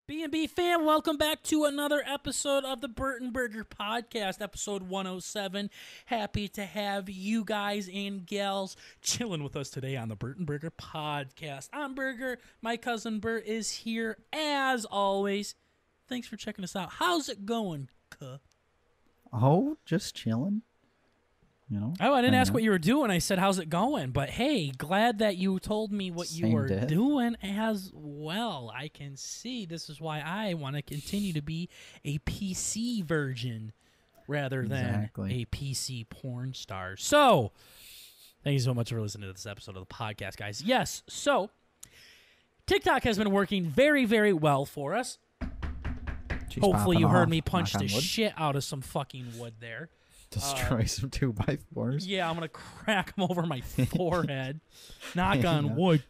B&B fam, welcome back to another episode of the Burton Burger Podcast, episode 107. Happy to have you guys and gals chilling with us today on the Burton Burger Podcast. I'm Burger. My cousin Bert is here as always. Thanks for checking us out. How's it going, cuh? Oh, just chilling. You know. Oh, I didn't ask what you were doing. I said, how's it going? But hey, glad that you told me what you were doing as well. I can see this is why I want to continue to be a PC virgin rather than a PC porn star. So, thank you so much for listening to this episode of the podcast, guys. Yes, so TikTok has been working very, very well for us. Hopefully you heard me punch the shit out of some fucking wood there. Destroy some 2x4s. Yeah, I'm going to crack them over my forehead. Knock on wood.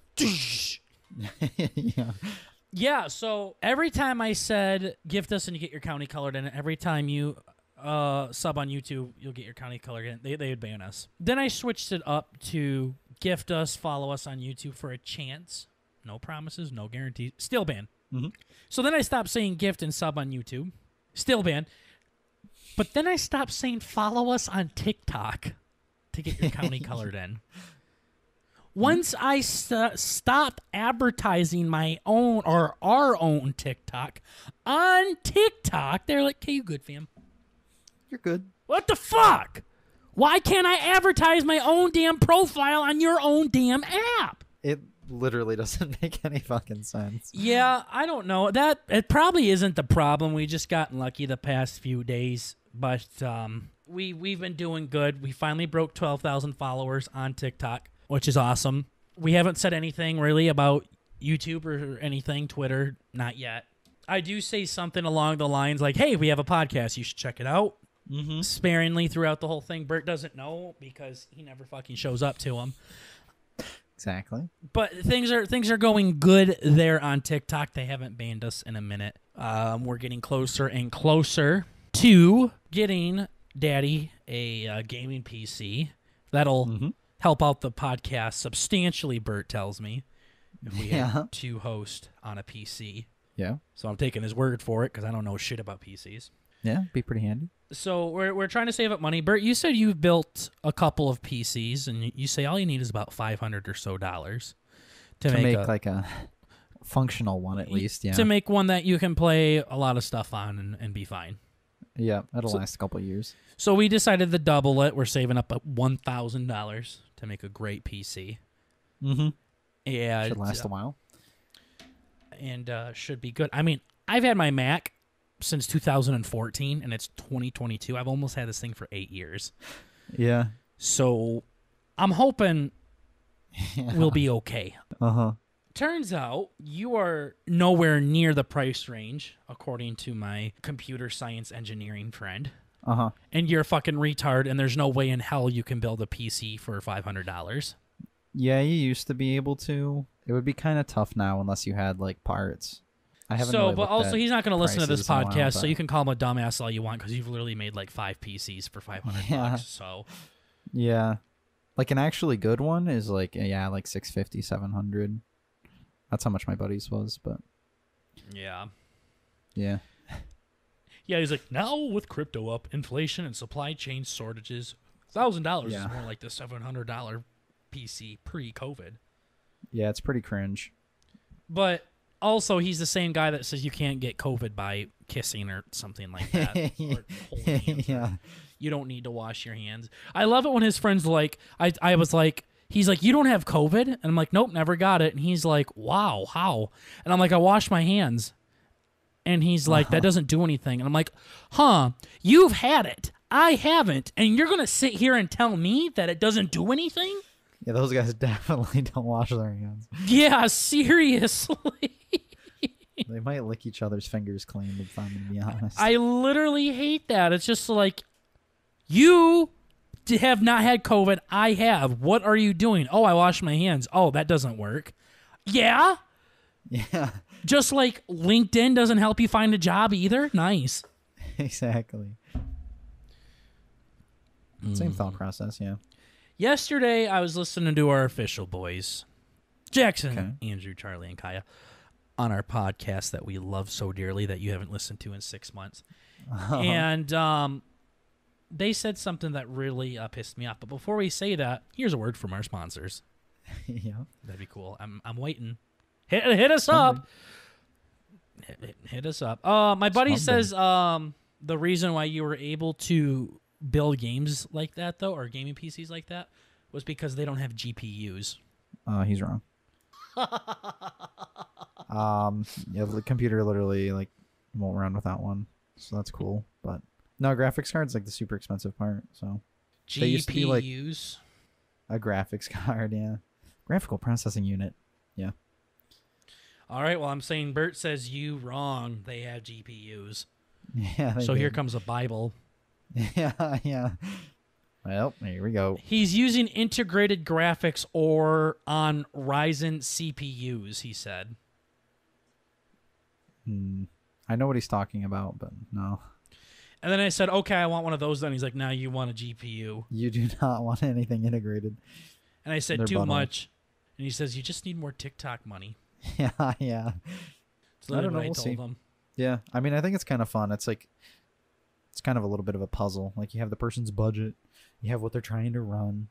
Yeah, so every time I said, gift us and you get your county colored in it, every time you sub on YouTube, you'll get your county colored in it, they would ban us. Then I switched it up to gift us, follow us on YouTube for a chance. No promises, no guarantees. Still ban. Mm-hmm. So then I stopped saying gift and sub on YouTube. Still ban. But then I stopped saying follow us on TikTok to get your county colored in. Once I stopped advertising my own or our own TikTok on TikTok, they're like, "Okay, you good, fam? You're good." What the fuck? Why can't I advertise my own damn profile on your own damn app? It literally doesn't make any fucking sense. Yeah, I don't know. It probably isn't the problem. We just got lucky the past few days. But we've been doing good. We finally broke 12,000 followers on TikTok, which is awesome. We haven't said anything really about YouTube or anything, Twitter, not yet. I do say something along the lines like, hey, we have a podcast. You should check it out. Mm-hmm. Sparingly throughout the whole thing. Bert doesn't know because he never fucking shows up to him. Exactly. But things are going good there on TikTok. They haven't banned us in a minute. We're getting closer and closer to getting Daddy a gaming PC. That'll help out the podcast substantially, Bert tells me, if we have two hosts on a PC. Yeah. So I'm taking his word for it because I don't know shit about PCs. Yeah, be pretty handy. So we're trying to save up money. Bert, you said you've built a couple of PCs, and you say all you need is about $500 or so to make like a functional one at least. Yeah. To make one that you can play a lot of stuff on and be fine. Yeah, that'll last a couple of years. So we decided to double it. We're saving up $1,000 to make a great PC. Mm-hmm. Yeah, should last a while. And should be good. I mean, I've had my Mac since 2014, and it's 2022. I've almost had this thing for 8 years. Yeah. So I'm hoping we'll be okay. Uh-huh. Turns out you are nowhere near the price range, according to my computer science engineering friend. Uh-huh. And you're a fucking retard, and there's no way in hell you can build a PC for $500. Yeah, you used to be able to. It would be kind of tough now unless you had, like, parts. I haven't really but also he's not going to listen to this podcast, so you can call him a dumbass all you want, because you've literally made, like, 5 PCs for $500, so... Yeah. Like, an actually good one is, like, like $650, $700. That's how much my buddy's was, but... Yeah. Yeah. Yeah, he's like, now with crypto up, inflation and supply chain shortages, $1,000 is more like the $700 PC pre-COVID. Yeah, it's pretty cringe. But also, he's the same guy that says you can't get COVID by kissing or something like that. Or holding hands. Yeah. You don't need to wash your hands. I love it when his friends like, I was like, he's like, you don't have COVID? And I'm like, nope, never got it. And he's like, wow, how? And I'm like, I washed my hands. And he's like, that doesn't do anything. And I'm like, you've had it. I haven't. And you're going to sit here and tell me that it doesn't do anything? Yeah, those guys definitely don't wash their hands. Yeah, seriously. They might lick each other's fingers clean, if I'm going to be honest. I literally hate that. It's just like, you have not had COVID. I have. What are you doing? Oh, I washed my hands. Oh, that doesn't work. Yeah? Yeah. Just like LinkedIn doesn't help you find a job either? Nice. Exactly. Same thought process, yeah. Yesterday, I was listening to our official boys, Jackson, Andrew, Charlie, and Kaya. on our podcast that we love so dearly that you haven't listened to in 6 months. And they said something that really pissed me off. But before we say that, here's a word from our sponsors. Yeah. That'd be cool. I'm waiting. Hit us up. Hit us up. My buddy says the reason why you were able to build games like that, though, or gaming PCs like that, was because they don't have GPUs. He's wrong. Yeah, the computer literally like won't run without one, so that's cool. But no, graphics card's like the super expensive part. So GPUs, they used to be like a graphics card, yeah, graphical processing unit, yeah. All right, well, I'm saying Bert says you wrong. They have GPUs. Yeah. So here comes a Bible. Yeah, yeah. Well, here we go. He's using integrated graphics or on Ryzen CPUs, he said. I know what he's talking about, but no. And then I said, okay, I want one of those. Then he's like, now you want a GPU. You do not want anything integrated. And I said, too much. And he says, you just need more TikTok money. Yeah, yeah. That's literally what I told him. Yeah, I mean, I think it's kind of fun. It's like, it's kind of a little bit of a puzzle. Like, you have the person's budget. You have what they're trying to run.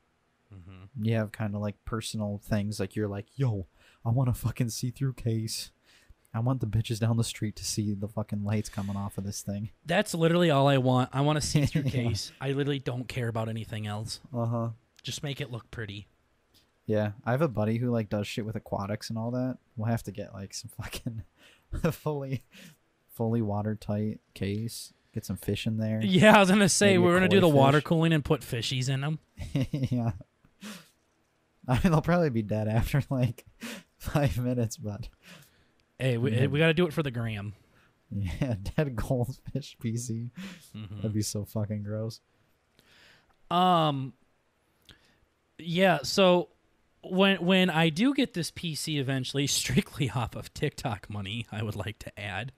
Mm-hmm. You have kind of like personal things. Like, you're like, yo, I want a fucking see-through case. I want the bitches down the street to see the fucking lights coming off of this thing. That's literally all I want. I want a see-through case. I literally don't care about anything else. Uh-huh. Just make it look pretty. Yeah, I have a buddy who like does shit with aquatics and all that. We'll have to get like some fucking fully watertight case. Get some fish in there. Yeah, I was gonna say Maybe we're gonna do the fish. Water cooling and put fishies in them. Yeah. I mean, they'll probably be dead after like 5 minutes, but hey, we gotta do it for the gram. Yeah, dead goldfish PC. Mm-hmm. That'd be so fucking gross. Yeah, so when I do get this PC eventually, strictly off of TikTok money, I would like to add,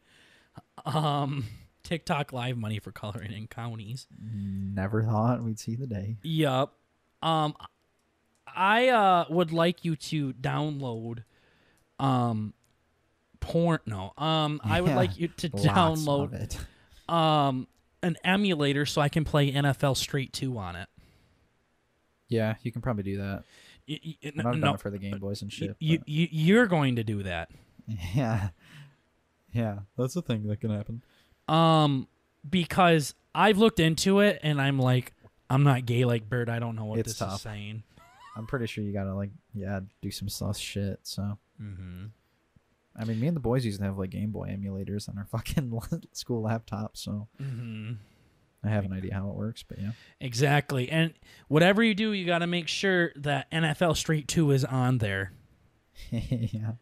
TikTok live money for coloring in counties. Never thought we'd see the day. Yup. I would like you to download, porn. No. I would like you to download it. An emulator so I can play NFL Straight 2 on it. Yeah, you can probably do that. I've done it for the Game Boys and shit. You're going to do that. Yeah. Yeah, that's the thing that can happen. Because I've looked into it and I'm like, I'm not gay like Bird. I don't know what this is saying. I'm pretty sure you gotta like, do some sus shit. So, mm-hmm. I mean, me and the boys used to have like Game Boy emulators on our fucking school laptops. So, I have an idea how it works, but yeah. Exactly. And whatever you do, you got to make sure that NFL Street 2 is on there. Yeah.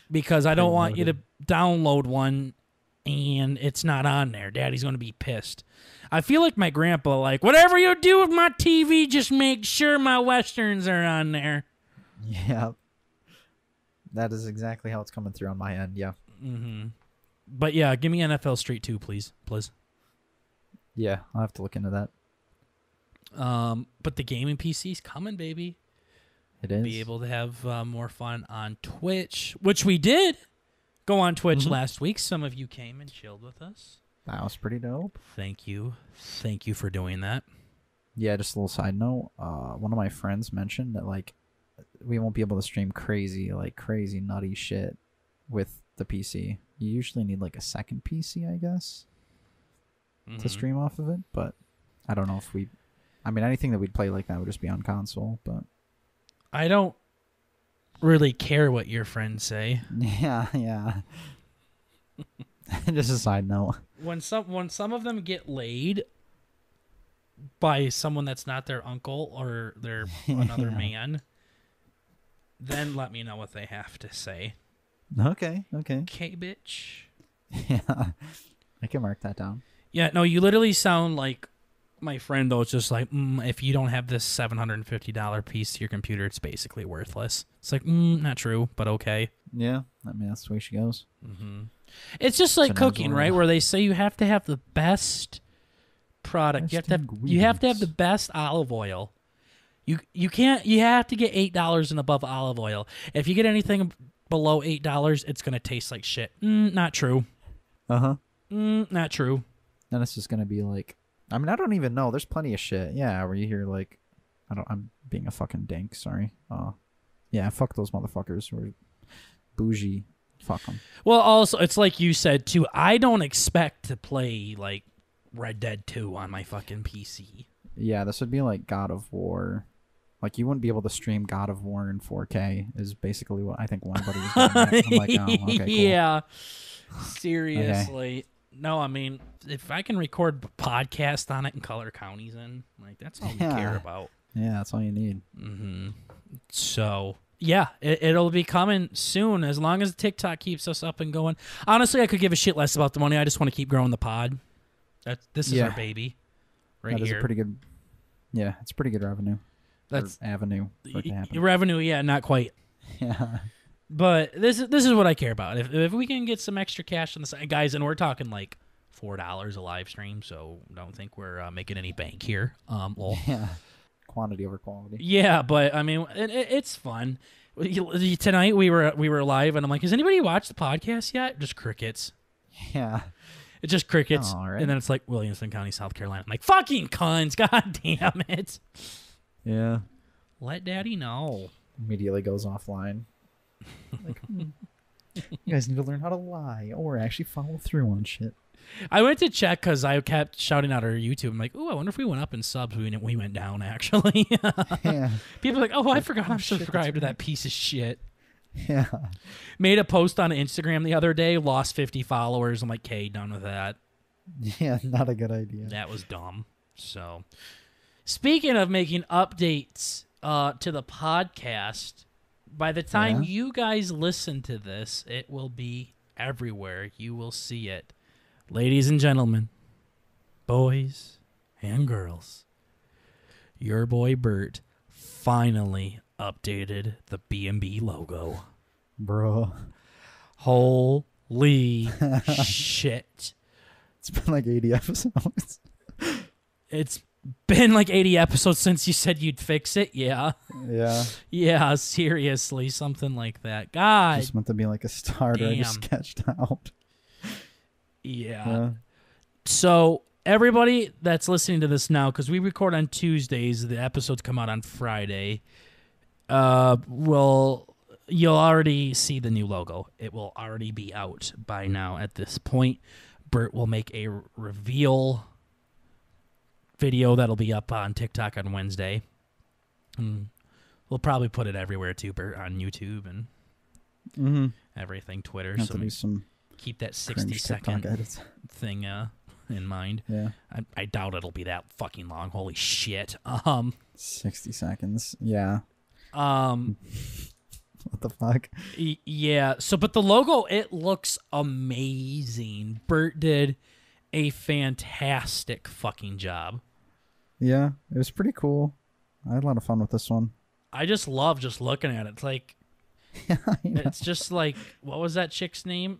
Because I don't want you to download one and it's not on there. Daddy's going to be pissed. I feel like my grandpa, like, whatever you do with my TV, just make sure my Westerns are on there. Yeah. That is exactly how it's coming through on my end, yeah. Mm-hmm. But yeah, give me NFL Street 2, please. Please. Yeah, I'll have to look into that. But the gaming PC's coming, baby. It is. Be able to have more fun on Twitch, which we did go on Twitch last week. Some of you came and chilled with us. That was pretty dope. Thank you. Thank you for doing that. Yeah, just a little side note. One of my friends mentioned that like we won't be able to stream crazy nutty shit with the PC. You usually need like a second PC, I guess. To stream off of it, but I don't know if anything that we'd play like that would just be on console, but I don't really care what your friends say. Yeah. Just a side note. When some of them get laid by someone that's not their uncle or their another man, then let me know what they have to say. Okay. Okay, bitch. Yeah. I can mark that down. Yeah, no, you literally sound like my friend, though. It's just like, if you don't have this $750 piece to your computer, it's basically worthless. It's like, not true, but okay. Yeah, I mean, that's the way she goes. Mm-hmm. It's just like cooking, right? Where they say you have to have the best product. You have to have the best olive oil. You have to get $8 and above olive oil. If you get anything below $8, it's gonna taste like shit. Not true. Not true. And it's just gonna be like, I mean, I don't even know. There's plenty of shit. Yeah, where you hear like, I'm being a fucking dink. Sorry. Yeah, fuck those motherfuckers who are bougie. Fuck them. Well, also, it's like you said too. I don't expect to play like Red Dead 2 on my fucking PC. Yeah, this would be like God of War. Like, you wouldn't be able to stream God of War in 4K is basically what I think one buddy was getting at. I'm like, oh, okay, cool. Yeah. Seriously. Okay. No, I mean, if I can record a podcast on it and color counties in, like, that's all we care about. Yeah, that's all you need. So, yeah, it'll be coming soon as long as TikTok keeps us up and going. Honestly, I could give a shit less about the money. I just want to keep growing the pod. This is our baby right here. That is a pretty good, it's pretty good revenue. That's avenue for it to happen. Revenue, yeah, not quite. Yeah. But this is what I care about. If we can get some extra cash on the side, guys, and we're talking like $4 a live stream, so don't think we're making any bank here. Yeah, quantity over quality. Yeah, but I mean, it's fun. Tonight we were live, and I'm like, has anybody watched the podcast yet? Just crickets. Yeah, it's just crickets, right. And then it's like Williamson County, South Carolina. I'm like, fucking cunts, god damn it. Yeah. Let daddy know. Immediately goes offline. Like, you guys need to learn how to lie or actually follow through on shit. I went to check because I kept shouting out our YouTube. I'm like, oh, I wonder if we went up in subs. We went down, actually. Yeah. People are like, oh, I forgot I'm subscribed to that piece of shit. Yeah. Made a post on Instagram the other day, lost 50 followers. I'm like, okay, done with that. Yeah, not a good idea. That was dumb. So, speaking of making updates to the podcast, by the time you guys listen to this, it will be everywhere. You will see it. Ladies and gentlemen, boys and girls, your boy Bert finally updated the B&B logo. Bro. Holy shit. It's been like 80 episodes. It's been like 80 episodes since you said you'd fix it. Yeah. Yeah. Yeah, seriously, something like that. God. Just meant to be like a starter. I just sketched out. Yeah. So everybody that's listening to this now, because we record on Tuesdays, the episodes come out on Friday. You'll already see the new logo. It will already be out by now. At this point, Bert will make a reveal video that'll be up on TikTok on Wednesday. We'll probably put it everywhere too, Bert, on YouTube and everything, Twitter. Have to do some keep that 60-second thing in mind. Yeah. I doubt it'll be that fucking long. Holy shit. 60 seconds. Yeah. What the fuck? Yeah. So, but the logo, it looks amazing. Bert did a fantastic fucking job. Yeah, it was pretty cool. I had a lot of fun with this one. I just love just looking at it. It's like, it's just like, what was that chick's name?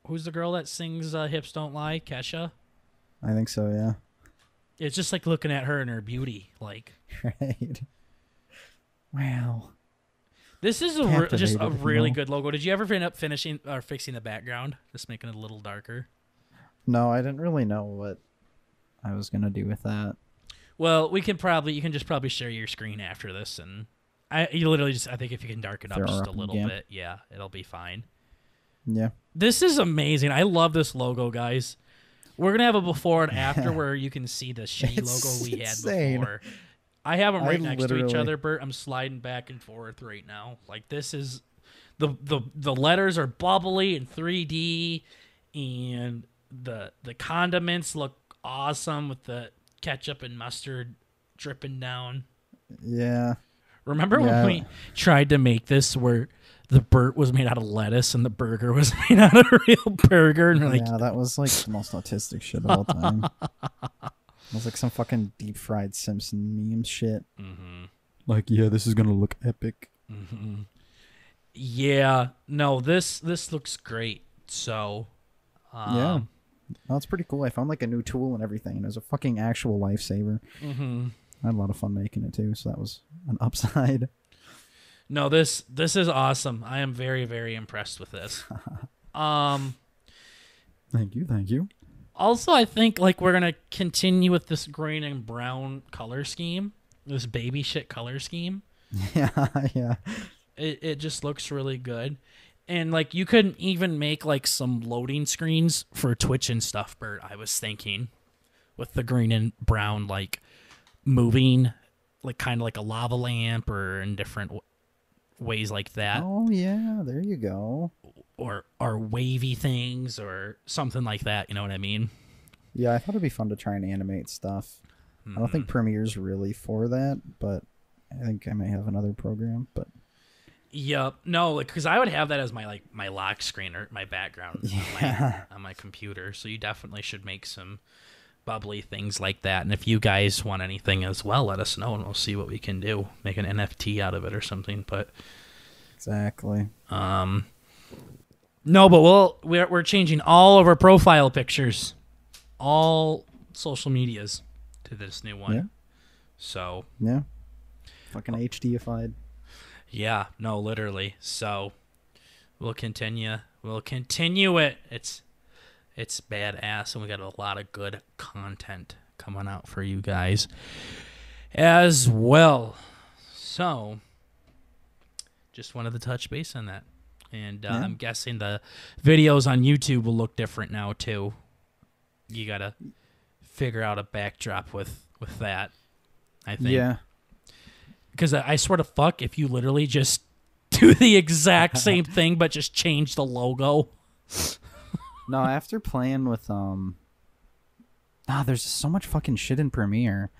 Who's the girl that sings Hips Don't Lie? Kesha? I think so, yeah. It's just like looking at her and her beauty. Like, right. Wow. This is just a really good logo. Did you ever end up finishing or fixing the background? Just making it a little darker? No, I didn't really know what I was going to do with that. Well, you can just probably share your screen after this, and I think if you can darken up just a little bit, yeah, it'll be fine. Yeah. This is amazing. I love this logo, guys. We're going to have a before and after where you can see the shitty logo we had before. I have them right next to each other, Bert. I'm sliding back and forth right now. Like, this is the letters are bubbly and 3D, and the condiments look awesome with the ketchup and mustard dripping down. Yeah. Remember when we tried to make this where the Bert was made out of lettuce and the burger was made out of a real burger? And we're like, yeah, that was like the most autistic shit of all time. It was like some fucking deep fried Simpson meme shit. Like, yeah, this is gonna look epic. Yeah, no, this looks great. So, yeah, no, it's pretty cool. I found like a new tool and everything, and it was a fucking actual lifesaver. I had a lot of fun making it too, so that was an upside. No, this is awesome. I am very, very impressed with this. Thank you. Also, I think like we're gonna continue with this green and brown color scheme, this baby shit color scheme. Yeah. It just looks really good, and like you could even make like some loading screens for Twitch and stuff. Bert, I was thinking, with the green and brown like moving, like kind of like a lava lamp or in different ways like that. Oh yeah, there you go. Or wavy things or something like that. You know what I mean? Yeah, I thought it'd be fun to try and animate stuff. I don't think Premiere's really for that, but I think I may have another program. But yep, no, like because I would have that as my lock screen or my background on my computer. So you definitely should make some bubbly things like that. And if you guys want anything as well, let us know and we'll see what we can do. Make an NFT out of it or something. But exactly. No, but we're changing all of our profile pictures, all social medias to this new one. Yeah. So yeah, fucking HDified. Yeah, no, literally. So we'll continue. We'll continue it. It's badass, and we got a lot of good content coming out for you guys as well. So just wanted to touch base on that. And I'm guessing the videos on YouTube will look different now, too. You got to figure out a backdrop with that, I think. Yeah. Because I swear to fuck, if you literally just do the exact same thing but just change the logo. No, after playing with... there's so much fucking shit in Premiere.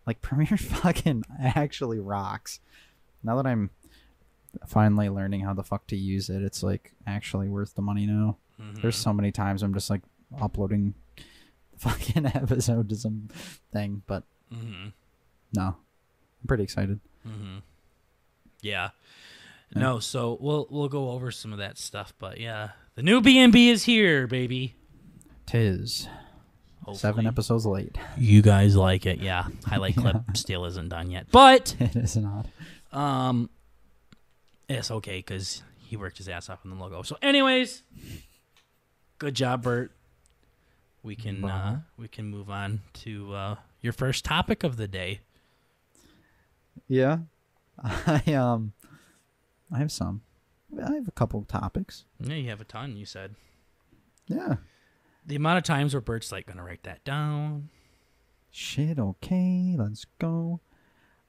Like, Premiere fucking actually rocks. Now that I'm finally learning how the fuck to use it, it's like actually worth the money now. There's so many times I'm just like uploading the fucking episode to some thing, but no, I'm pretty excited. Yeah. No, so we'll go over some of that stuff, but yeah, the new B&B is here, baby. 'Tis. Hopefully. 7 episodes late. You guys like it, yeah. Highlight clip still isn't done yet, but it is not. It's okay because he worked his ass off on the logo. So, anyways, good job, Bert. We can move on to your first topic of the day. Yeah, I have some. I have a couple of topics. Yeah, you have a ton. You said. Yeah. The amount of times where Bert's like gonna write that down. Shit. Okay, let's go.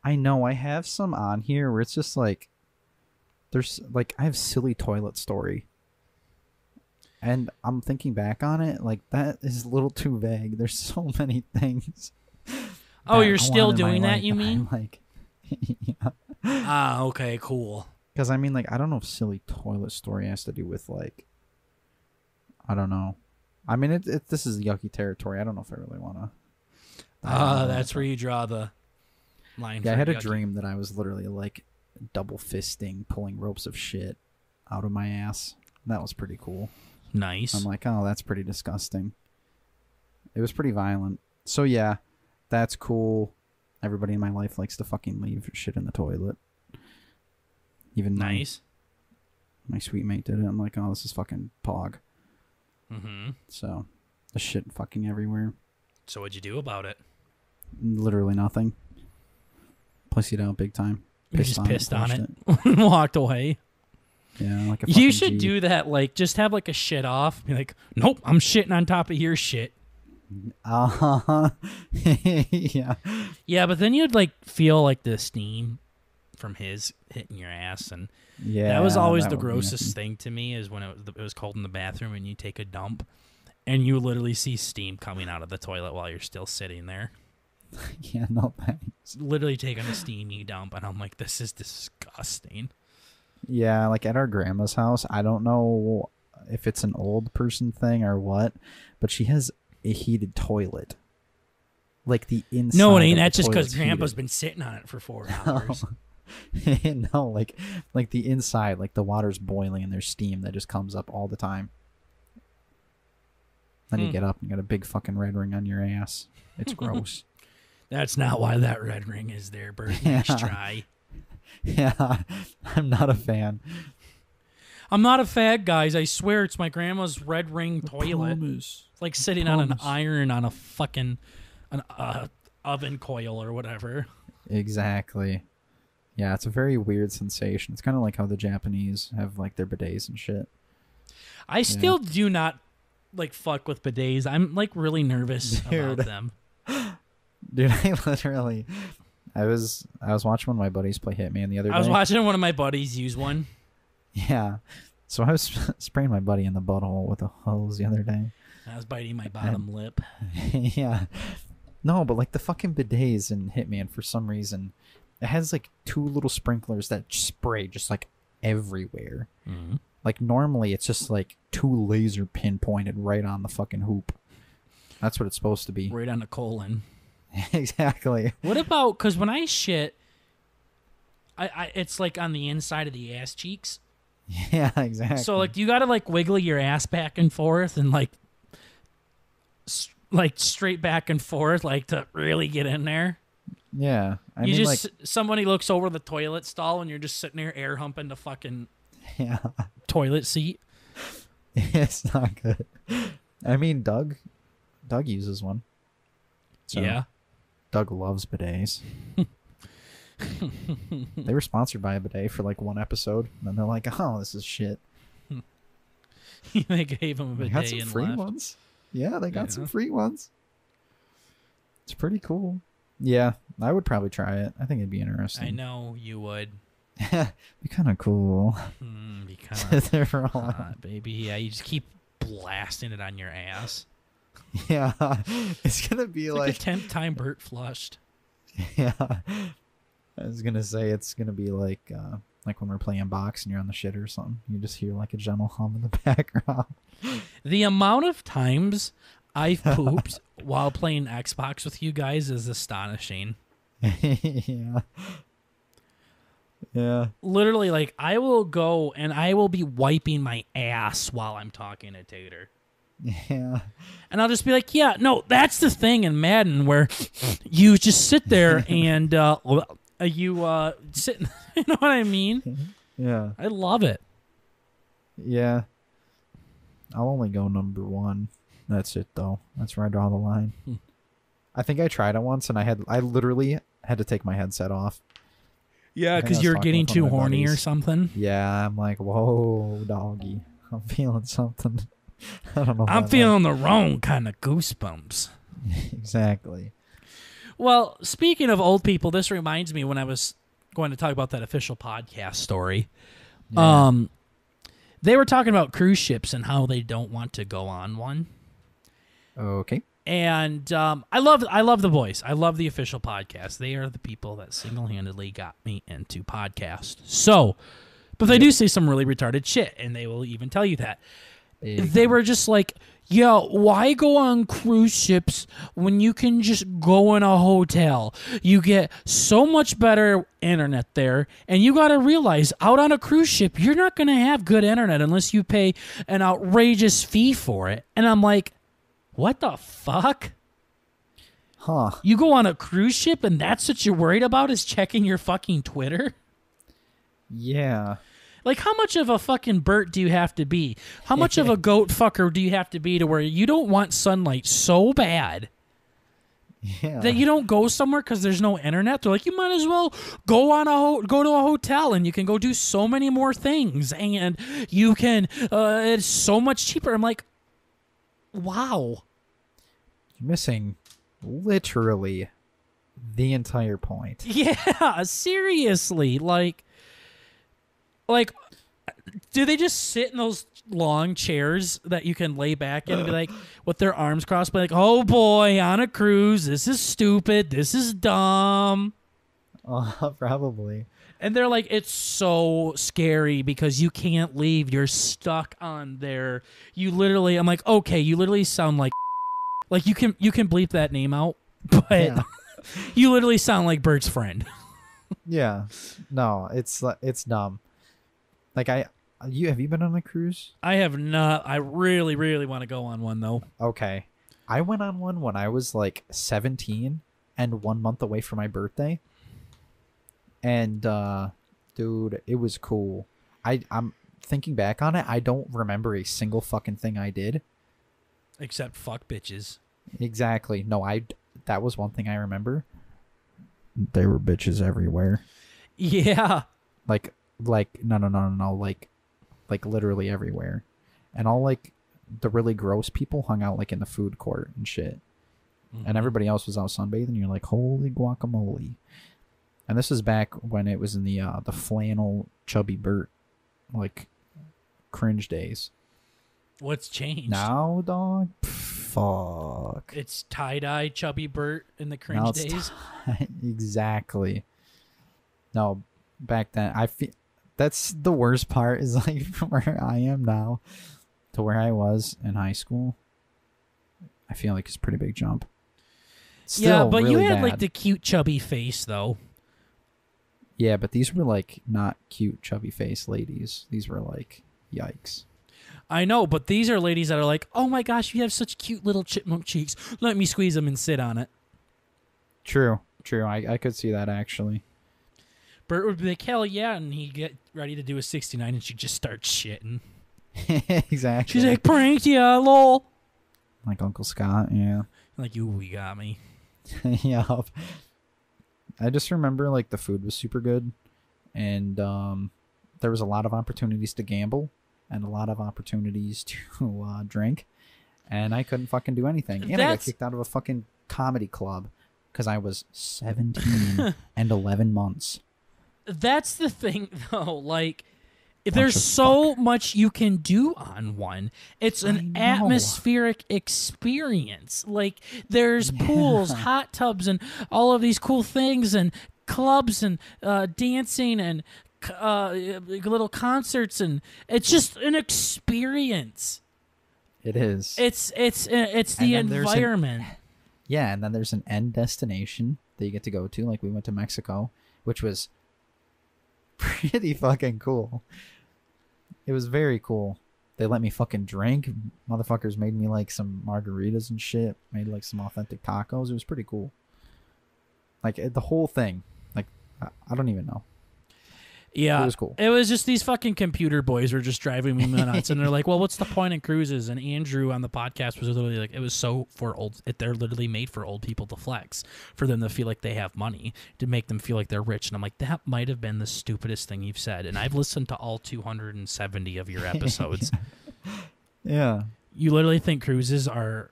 I know I have some on here where it's just like. There's like I have silly toilet story. And I'm thinking back on it, like that is a little too vague. There's so many things. Oh, you're still doing that, you mean? Like yeah. Ah, okay, cool. Because I mean like I don't know if silly toilet story has to do with like I don't know. I mean this is yucky territory. I don't know if I really wanna that's where you draw the line. Yeah, I had yucky. A dream that I was literally like double fisting, pulling ropes of shit out of my ass. That was pretty cool. Nice. I'm like, oh, that's pretty disgusting. It was pretty violent. So yeah, that's cool. Everybody in my life likes to fucking leave shit in the toilet. Even nice. My sweet mate did it. I'm like, oh, this is fucking pog. So the shit fucking everywhere. So what'd you do about it? Literally nothing. Pussied out big time. You just pissed on it and walked away. Yeah, like a you should G. do that. Like, just have like a shit off. Be like, nope, I'm shitting on top of your shit. Yeah. Yeah, but then you'd like feel like the steam from his hitting your ass, and yeah, that was always the grossest thing to me. Is when it was cold in the bathroom and you take a dump, and you literally see steam coming out of the toilet while you're still sitting there. Yeah, no thanks. Literally taking a steamy dump, and I'm like, this is disgusting. Yeah, like at our grandma's house, I don't know if it's an old person thing or what, but she has a heated toilet. Like the inside. No, it ain't. That's just because Grandpa's been sitting on it for 4 hours. No, like the inside, like the water's boiling and there's steam that just comes up all the time. Then you get up and got a big fucking red ring on your ass. It's gross. That's not why that red ring is there, Bert. Nice try. Yeah, I'm not a fan. I'm not a fag, guys. I swear it's my grandma's red ring toilet. It's like sitting on an iron on a fucking oven coil or whatever. Exactly. Yeah, it's a very weird sensation. It's kind of like how the Japanese have like their bidets and shit. I still do not like fuck with bidets. I'm like really nervous about them. Dude, I was watching one of my buddies play Hitman the other day. I was watching one of my buddies use one. Yeah. So I was spraying my buddy in the butthole with a hose the other day. I was biting my bottom lip. Yeah. No, but like the fucking bidets in Hitman, for some reason, it has like 2 little sprinklers that spray just like everywhere. Mm-hmm. Like normally it's just like 2 laser pinpointed right on the fucking hoop. That's what it's supposed to be. Right on the colon. Exactly. What about, because when I shit, it's like on the inside of the ass cheeks. Yeah, exactly. So like you gotta like wiggle your ass back and forth and like straight back and forth, like to really get in there. Yeah, I mean, just like, somebody looks over the toilet stall and you're just sitting there air humping the fucking toilet seat. It's not good. I mean, Doug uses one. So yeah, Doug loves bidets. They were sponsored by a bidet for like 1 episode, and then they're like, "Oh, this is shit." They gave him a bidet. They got some and free left. ones. Yeah, they got some free ones. It's pretty cool. Yeah, I would probably try it. I think it'd be interesting. I know you would. Be kind of cool. Be kind of hot, baby. Yeah, you just keep blasting it on your ass. Yeah, it's gonna be like the 10th time Bert flushed. Yeah, I was gonna say it's gonna be like when we're playing box and you're on the shit or something. You just hear like a gentle hum in the background. The amount of times I've pooped while playing Xbox with you guys is astonishing. Yeah. Yeah. Literally, like, I will go and I will be wiping my ass while I'm talking to Tater. Yeah. And I'll just be like, yeah, no, that's the thing in Madden where you just sit there and you sit, you know what I mean? Yeah. I love it. Yeah. I'll only go number 1. That's it, though. That's where I draw the line. I think I tried it once, and I literally had to take my headset off. Yeah, because you're getting too horny or something. Yeah, I'm like, whoa, doggy. I'm feeling something. I don't know. I'm feeling the wrong kind of goosebumps. Exactly. Well, speaking of old people, this reminds me when I was going to talk about that official podcast story. Yeah. They were talking about cruise ships and how they don't want to go on one. Okay. And I love the boys. I love the official podcast. They are the people that single-handedly got me into podcasts. So, but they do say some really retarded shit, and they will even tell you that. They were just like, yeah, why go on cruise ships when you can just go in a hotel? You get so much better internet there, and you got to realize, out on a cruise ship, you're not going to have good internet unless you pay an outrageous fee for it. And I'm like, what the fuck? Huh. You go on a cruise ship and that's what you're worried about is checking your fucking Twitter? Yeah. Like, how much of a fucking Bert do you have to be? How much of a goat fucker do you have to be to where you don't want sunlight so bad that you don't go somewhere because there's no internet? They're like, you might as well go to a hotel and you can go do so many more things and you can it's so much cheaper. I'm like, wow. You're missing literally the entire point. Yeah, seriously. Like, do they just sit in those long chairs that you can lay back in and be like, with their arms crossed, be like, oh boy, on a cruise, this is stupid, this is dumb. Probably. And they're like, it's so scary because you can't leave. You're stuck on there. You literally, I'm like, okay, you literally sound like you can bleep that name out, but you literally sound like Bert's friend. Yeah. No, it's dumb. Like have you been on a cruise? I have not. I really, really want to go on one though. Okay. I went on one when I was like 17 and 1 month away from my birthday. And Dude, it was cool. I'm thinking back on it. I don't remember a single fucking thing I did. Except fuck bitches. Exactly. No, that was one thing I remember. There were bitches everywhere. Yeah. Like no. Like literally everywhere. And all like the really gross people hung out like in the food court and shit. And everybody else was out sunbathing. You're like, holy guacamole. And this is back when it was in the flannel Chubby Bert, like, cringe days. What's changed? Now, dog? Fuck. It's tie-dye Chubby Bert in the cringe days? Exactly. No, back then, I feel... That's the worst part, is, like, from where I am now to where I was in high school. I feel like it's a pretty big jump. Still yeah, but really you had, bad. like, the cute chubby face, though. Yeah, but these were, like, not cute, chubby-faced ladies. These were, like, yikes. I know, but these are ladies that are like, oh my gosh, you have such cute little chipmunk cheeks. Let me squeeze them and sit on it. True. I could see that, actually. Bert would be like, hell yeah, and he'd get ready to do a 69, and she'd just start shitting. Exactly. She's like, pranked ya, lol. Like Uncle Scott, yeah. Like, you got me. Yeah. I just remember, like, the food was super good, and there was a lot of opportunities to gamble and a lot of opportunities to drink, and I couldn't fucking do anything. And I got kicked out of a fucking comedy club because I was 17 and 11 months. That's the thing, though. Like, if there's so much you can do on one, it's an atmospheric experience. Like, there's pools, hot tubs, and all of these cool things, and clubs, and dancing, and little concerts, and it's just an experience. It is. It's the environment. Yeah, and then there's an end destination that you get to go to. Like, we went to Mexico, which was pretty fucking cool. It was very cool. They let me fucking drink. Motherfuckers made me like some margaritas and shit. Made like some authentic tacos. It was pretty cool. Like the whole thing. Like I don't even know. Yeah, it was cool. It was just these fucking computer boys were just driving me nuts, and they're like, "Well, what's the point in cruises?" And Andrew on the podcast was literally like, "It was so for old. They're literally made for old people to flex, for them to feel like they have money, to make them feel like they're rich." And I'm like, that might have been the stupidest thing you've said. And I've listened to all 270 of your episodes. Yeah, you literally think cruises are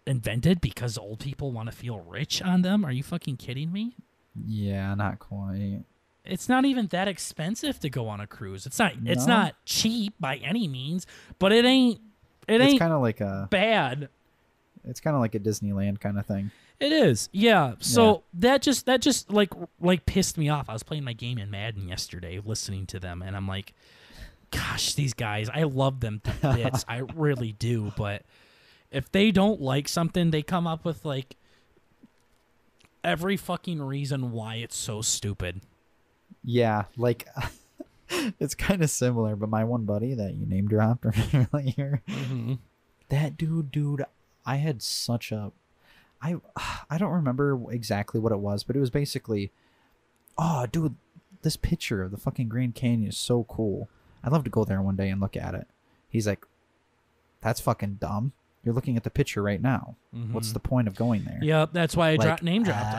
invented because old people want to feel rich on them? Are you fucking kidding me? Yeah, not quite. It's not even that expensive to go on a cruise. It's not cheap by any means, but it ain't it's kind of like a bad. It's kind of like a Disneyland kind of thing. It is. Yeah. So that just like pissed me off. I was playing my game in Madden yesterday listening to them, and I'm like, gosh, these guys, I love them to bits. I really do, but if they don't like something, they come up with like every fucking reason why it's so stupid. Yeah, like it's kind of similar, but my one buddy that you name dropped earlier, that dude, I had such a, I don't remember exactly what it was, but it was basically, oh, dude, this picture of the fucking Grand Canyon is so cool. I'd love to go there one day and look at it. He's like, that's fucking dumb. You're looking at the picture right now. What's the point of going there? Yep, that's why I name dropped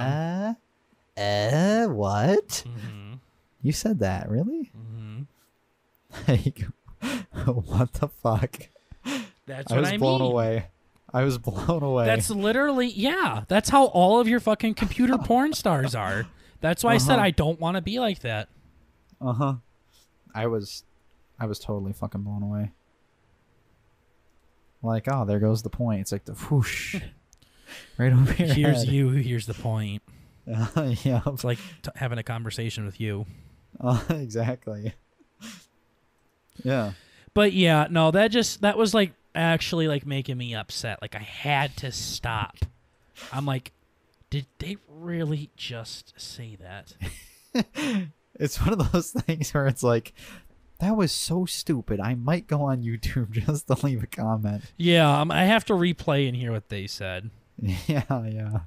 him. What? You said that, really? Like, what the fuck? That's what I mean. I was blown away. I was blown away. That's literally, yeah. That's how all of your fucking computer porn stars are. That's why I said I don't want to be like that. I was totally fucking blown away. Like, oh, there goes the point. It's like the whoosh. Right over here. Here's you. Here's the point. Yeah. It's like having a conversation with you. Exactly. Yeah. But yeah, no, that was like actually like making me upset. Like I had to stop. I'm like, did they really just say that? It's one of those things where it's like, that was so stupid. I might go on YouTube just to leave a comment. Yeah, I have to replay and hear what they said. Yeah. I'm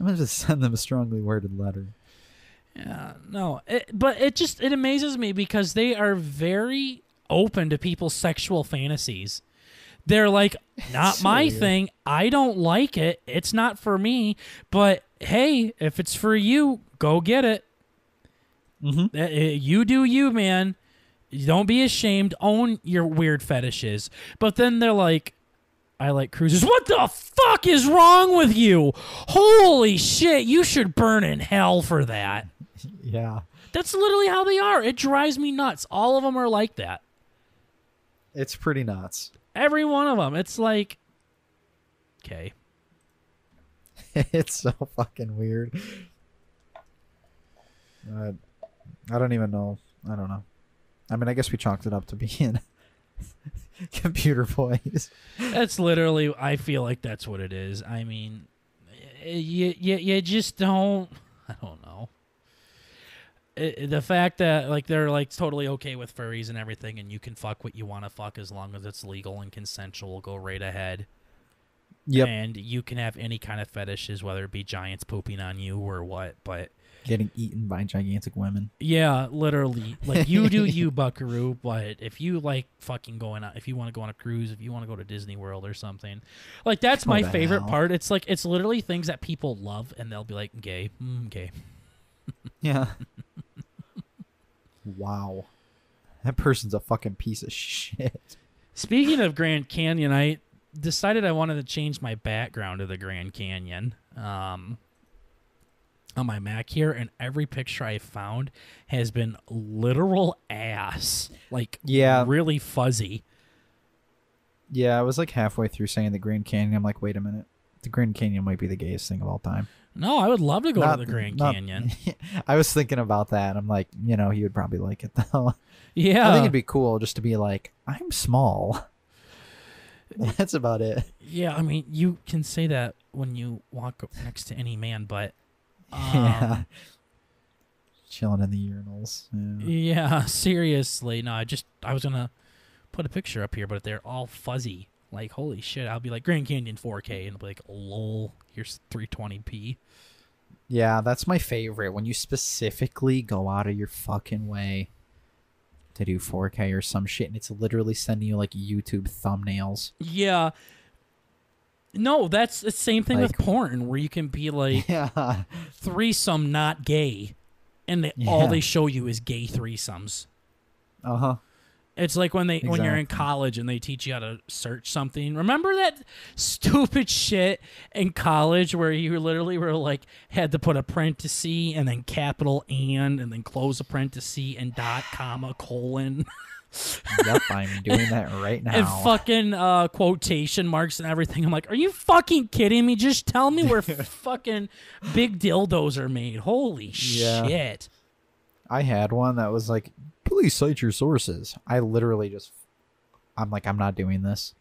going to just send them a strongly worded letter. Yeah, no, but it amazes me because they are very open to people's sexual fantasies. They're like, not So my weird. thing. I don't like it. It's not for me. But hey, if it's for you, go get it. Mm-hmm. You do you, man. Don't be ashamed. Own your weird fetishes. But then they're like, I like cruises. What the fuck is wrong with you? Holy shit, you should burn in hell for that. Yeah. That's literally how they are. It drives me nuts. All of them are like that. It's pretty nuts. Every one of them. It's like, okay. It's so fucking weird. I don't even know. I don't know. I mean, I guess we chalked it up to being computer boys. That's literally, I feel like that's what it is. I mean, you just don't, I don't know. The fact that like they're like totally okay with furries and everything, and you can fuck what you want to fuck as long as it's legal and consensual, go right ahead. Yep. And you can have any kind of fetishes, whether it be giants pooping on you or what, but Getting eaten by gigantic women. yeah, literally. Like, you do you, buckaroo, but if you like fucking going out, if you want to go on a cruise, if you want to go to Disney World or something, like, that's my favorite part. It's like, it's literally things that people love, and they'll be like, gay, gay. Yeah. Wow. That person's a fucking piece of shit. Speaking of Grand Canyon, I decided I wanted to change my background to the Grand Canyon on my Mac here, and every picture I found has been literal ass. Like, Yeah. really fuzzy. Yeah, I was like halfway through saying the Grand Canyon. I'm like, wait a minute. The Grand Canyon might be the gayest thing of all time. No, I would love to go to the Grand Canyon. I was thinking about that. I'm like, he would probably like it, though. Yeah. I think it'd be cool just to be like, I'm small. That's about it. Yeah, I mean, you can say that when you walk up next to any man, but Yeah. Chilling in the urinals. yeah, seriously. No, I was gonna put a picture up here, but they're all fuzzy. Like, holy shit, I'll be like, Grand Canyon 4K, and it'll be like, lol, here's 320p. Yeah, that's my favorite. When you specifically go out of your fucking way to do 4K or some shit, and it's literally sending you like YouTube thumbnails. Yeah. No, that's the same thing with Like- porn, where you can be like, Yeah. threesome not gay, and all they show you is gay threesomes. Uh-huh. It's like when you're in Exactly. college and they teach you how to search something. Remember that stupid shit in college where you literally were like, had to put apprentice and then capital and then close apprentice and dot, comma, colon. Yep, I'm doing that right now. And fucking quotation marks and everything. I'm like, are you fucking kidding me? Just tell me where fucking big dildos are made. Holy Yeah. shit. I had one that was like, please cite your sources. I literally I'm like, I'm not doing this.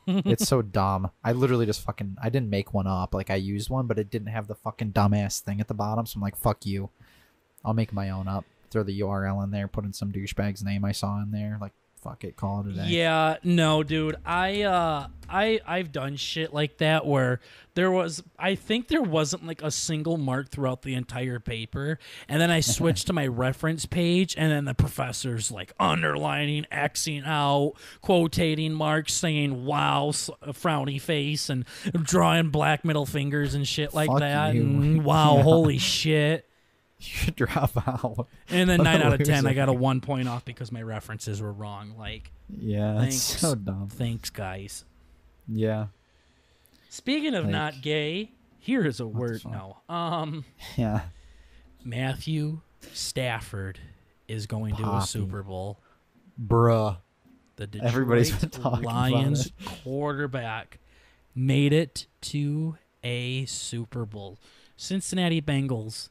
It's so dumb. I literally just I didn't make one up. Like, I used one, but it didn't have the fucking dumbass thing at the bottom. So I'm like, fuck you. I'll make my own up. Throw the URL in there, put in some douchebag's name I saw in there. Like, fuck it, call it a day. Yeah, no, dude. I've done shit like that where I think there wasn't like a single mark throughout the entire paper, and then I switched to my reference page, and then the professor's like underlining, Xing out, quotating marks, saying wow, frowny face, and drawing black middle fingers and shit like Fuck that. you. And wow, Yeah. holy shit. You drop out. And then 9 out of 10, I Loser. got a 1 point off because my references were wrong. Like, Yeah, that's thanks. so dumb. Thanks, guys. Yeah. Speaking of Like, not gay, here is a the word. fuck? No. Yeah. Matthew Stafford is going to a Poppy. Super Bowl. Bruh. The Detroit Everybody's been talking about Lions it. quarterback made it to a Super Bowl. Cincinnati Bengals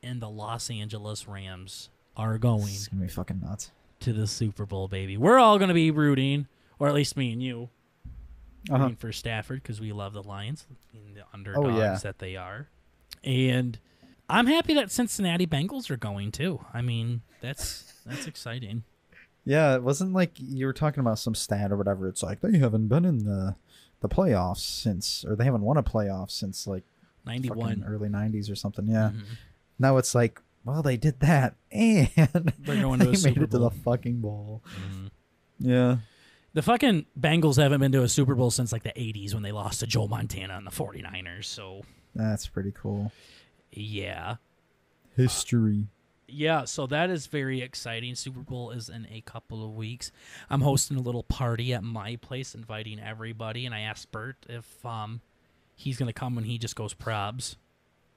and the Los Angeles Rams are going This is gonna be fucking nuts. to the Super Bowl, baby. We're all going to be rooting, or at least me and you, rooting for Stafford because we love the Lions, being the underdogs that they are. And I'm happy that Cincinnati Bengals are going too. I mean, that's exciting. Yeah, it wasn't like you were talking about some stat or whatever. It's like they haven't been in the playoffs since, or they haven't won a playoff since like 91. fucking early 90s or something. Yeah. Mhm. Now it's like well, they did that, and they're going to a they Super made it to Bowl. the fucking bowl. Mm-hmm. Yeah. The fucking Bengals haven't been to a Super Bowl since like the 80s when they lost to Joe Montana and the 49ers. So That's pretty cool. yeah. History. Yeah, so that is very exciting. Super Bowl is in a couple of weeks. I'm hosting a little party at my place, inviting everybody, and I asked Bert if he's going to come when he just goes probs.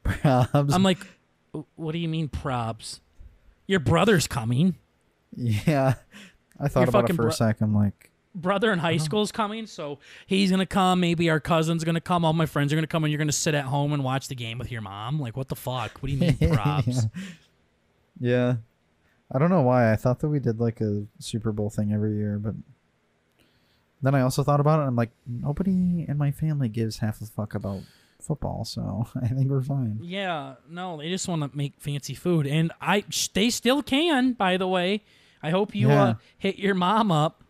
Probs? I'm like, what do you mean probs? Your brother's coming. Yeah. I thought about it for a second. I'm like, brother in high school is coming, so he's going to come. Maybe our cousin's going to come. All my friends are going to come, and you're going to sit at home and watch the game with your mom? Like, what the fuck? What do you mean probs? Yeah. I don't know why. I thought that we did like a Super Bowl thing every year, but then I also thought about it, and I'm like, nobody in my family gives half a fuck about football, so I think we're fine. Yeah, no, they just want to make fancy food, and they still can, by the way. I hope you hit your mom up.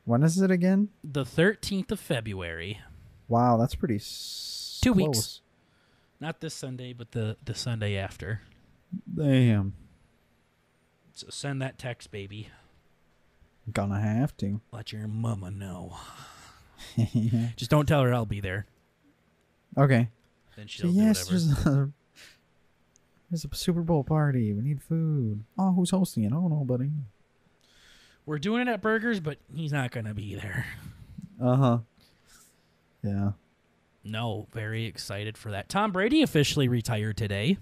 When is it again? The 13th of February. Wow, that's pretty 2 close. weeks. Not this Sunday, but the Sunday after. Damn. So send that text, baby. Gonna have to. Let your mama know. Just don't tell her I'll be there. Okay. Then she'll do whatever. There's a Super Bowl party. We need food. Oh, who's hosting it? Oh, nobody. We're doing it at Burgers, but he's not going to be there. Uh-huh. Yeah. No, very excited for that. Tom Brady officially retired today.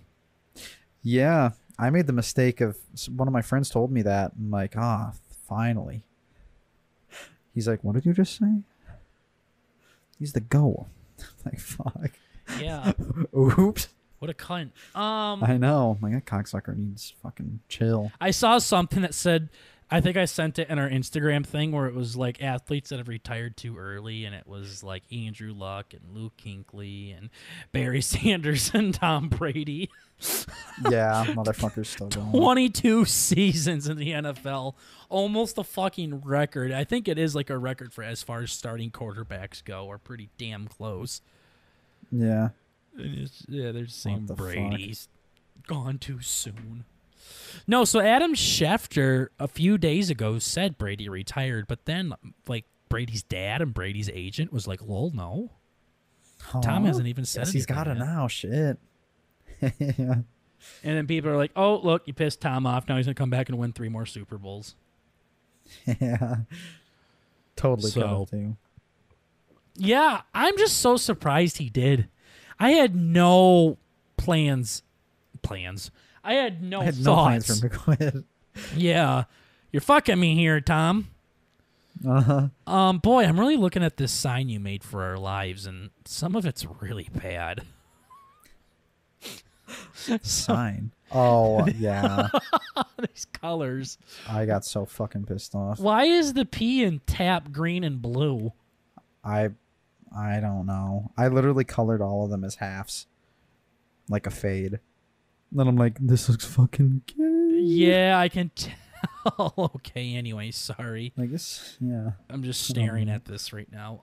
Yeah. I made the mistake of, one of my friends told me that. I'm like, finally. He's like, what did you just say? He's the GOAT. Like, fuck. Yeah. Oops. What a cunt. I know. Like, that cocksucker needs fucking chill. I saw something that said, I think I sent it in our Instagram thing where it was like athletes that have retired too early, and it was like Andrew Luck and Luke Kuechly and Barry Sanders and Tom Brady. Yeah, motherfucker's still going. 22 seasons in the NFL. Almost a fucking record. I think it is like a record for as far as starting quarterbacks go, or pretty damn close. Yeah. They're just saying Brady's fuck? Gone too soon. No, so Adam Schefter a few days ago said Brady retired, but then like Brady's dad and Brady's agent was like, lol, no. Tom hasn't even said anything. He's got it now. Shit. Yeah. And then people are like, oh, look, you pissed Tom off. Now he's going to come back and win 3 more Super Bowls. Yeah. Totally cool, too. Yeah, I'm just so surprised he did. I had no plans. I had no thoughts. No plans for him to quit. Yeah. You're fucking me here, Tom. Uh-huh. Boy, I'm really looking at this sign you made for our lives, and some of it's really bad. Sign? Oh, yeah. These colors. I got so fucking pissed off. Why is the P in tap green and blue? I don't know. I literally colored all of them as halves. Like a fade. Then I'm like, this looks fucking gay. Yeah, I can tell. Okay, anyway, sorry. I guess, yeah. I'm just staring at this right now.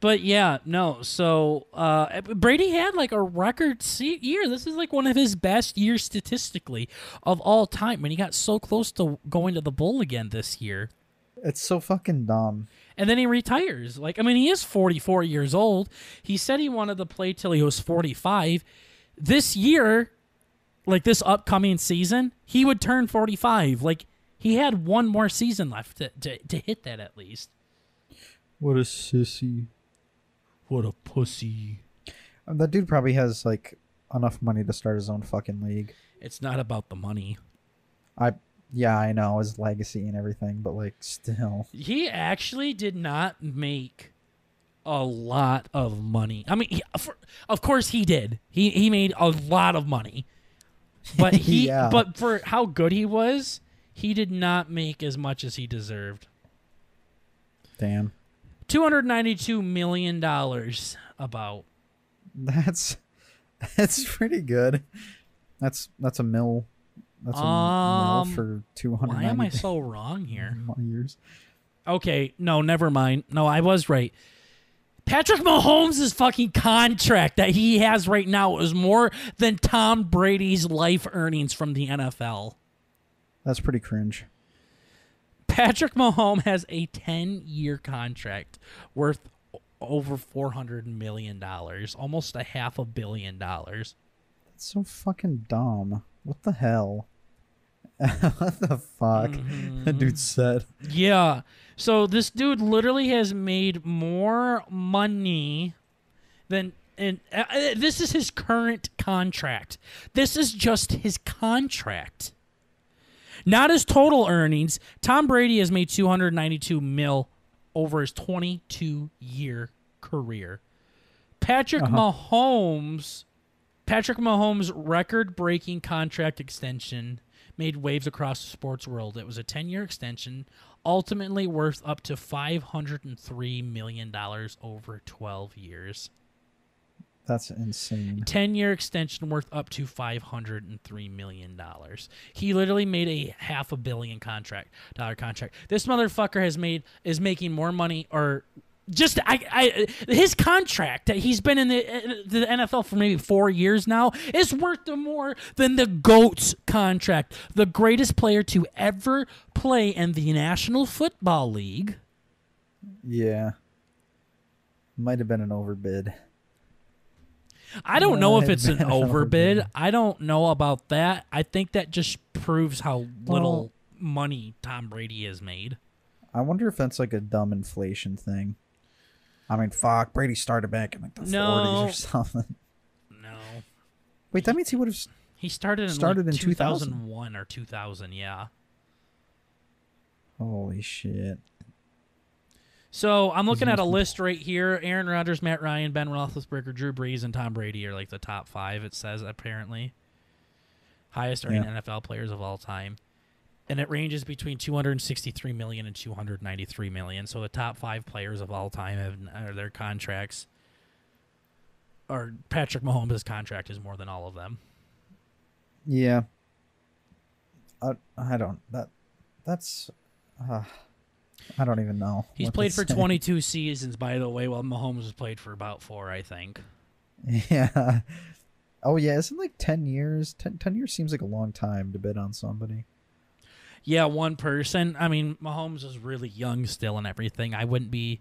But yeah, no. So Brady had like a record year. This is like one of his best years statistically of all time. When he got so close to going to the Bowl again this year. It's so fucking dumb. And then he retires. Like, I mean, he is 44 years old. He said he wanted to play till he was 45. This year, like this upcoming season, he would turn 45. Like, he had one more season left to hit that at least. What a sissy. What a pussy. That dude probably has, like, enough money to start his own fucking league. It's not about the money. Yeah, I know, his legacy and everything, but, like, still. He actually did not make a lot of money. I mean, of course he did. He made a lot of money. But Yeah. But for how good he was, he did not make as much as he deserved. Damn. $292 million about. That's pretty good. That's a mill. That's a mill for 290. Why am I so wrong here? Years. Okay, no, never mind. No, I was right. Patrick Mahomes' fucking contract that he has right now is more than Tom Brady's life earnings from the NFL. That's pretty cringe. Patrick Mahomes has a 10-year contract worth over $400 million, almost $500 million. That's so fucking dumb. What the hell? What the fuck? That dude said. Yeah. So this dude literally has made more money than... And this is his current contract. This is just his contract. Not his total earnings. Tom Brady has made $292 million over his 22-year career. Patrick Mahomes' record-breaking contract extension made waves across the sports world. It was a 10-year extension, ultimately worth up to $503 million over 12 years. That's insane. 10-year extension worth up to $503 million. He literally made a $500 million contract. This motherfucker is making more money, or just his contract that he's been in the NFL for maybe 4 years now is worth more than the GOAT's contract, the greatest player to ever play in the National Football League. Yeah, might have been an overbid. I don't know if it's an overbid. I don't know about that. I think that just proves how little money Tom Brady has made. I wonder if that's like a dumb inflation thing. I mean, fuck, Brady started back in like the 40s or something. No. Wait, that means he would have... He started in 2001 or 2000, yeah. Holy shit. So I'm looking at a list right here. Aaron Rodgers, Matt Ryan, Ben Roethlisberger, Drew Brees, and Tom Brady are like the top 5, it says, apparently. Highest earning NFL players of all time. And it ranges between $263 million and $293 million. So the top 5 players of all time have their contracts. Or Patrick Mahomes' contract is more than all of them. Yeah. I don't... That's... I don't even know. He's played for 22 seasons, by the way, while Mahomes has played for about 4, I think. Yeah. Oh, yeah. Isn't like 10 years? 10 years seems like a long time to bid on somebody. Yeah, one person. I mean, Mahomes is really young still and everything. I wouldn't be...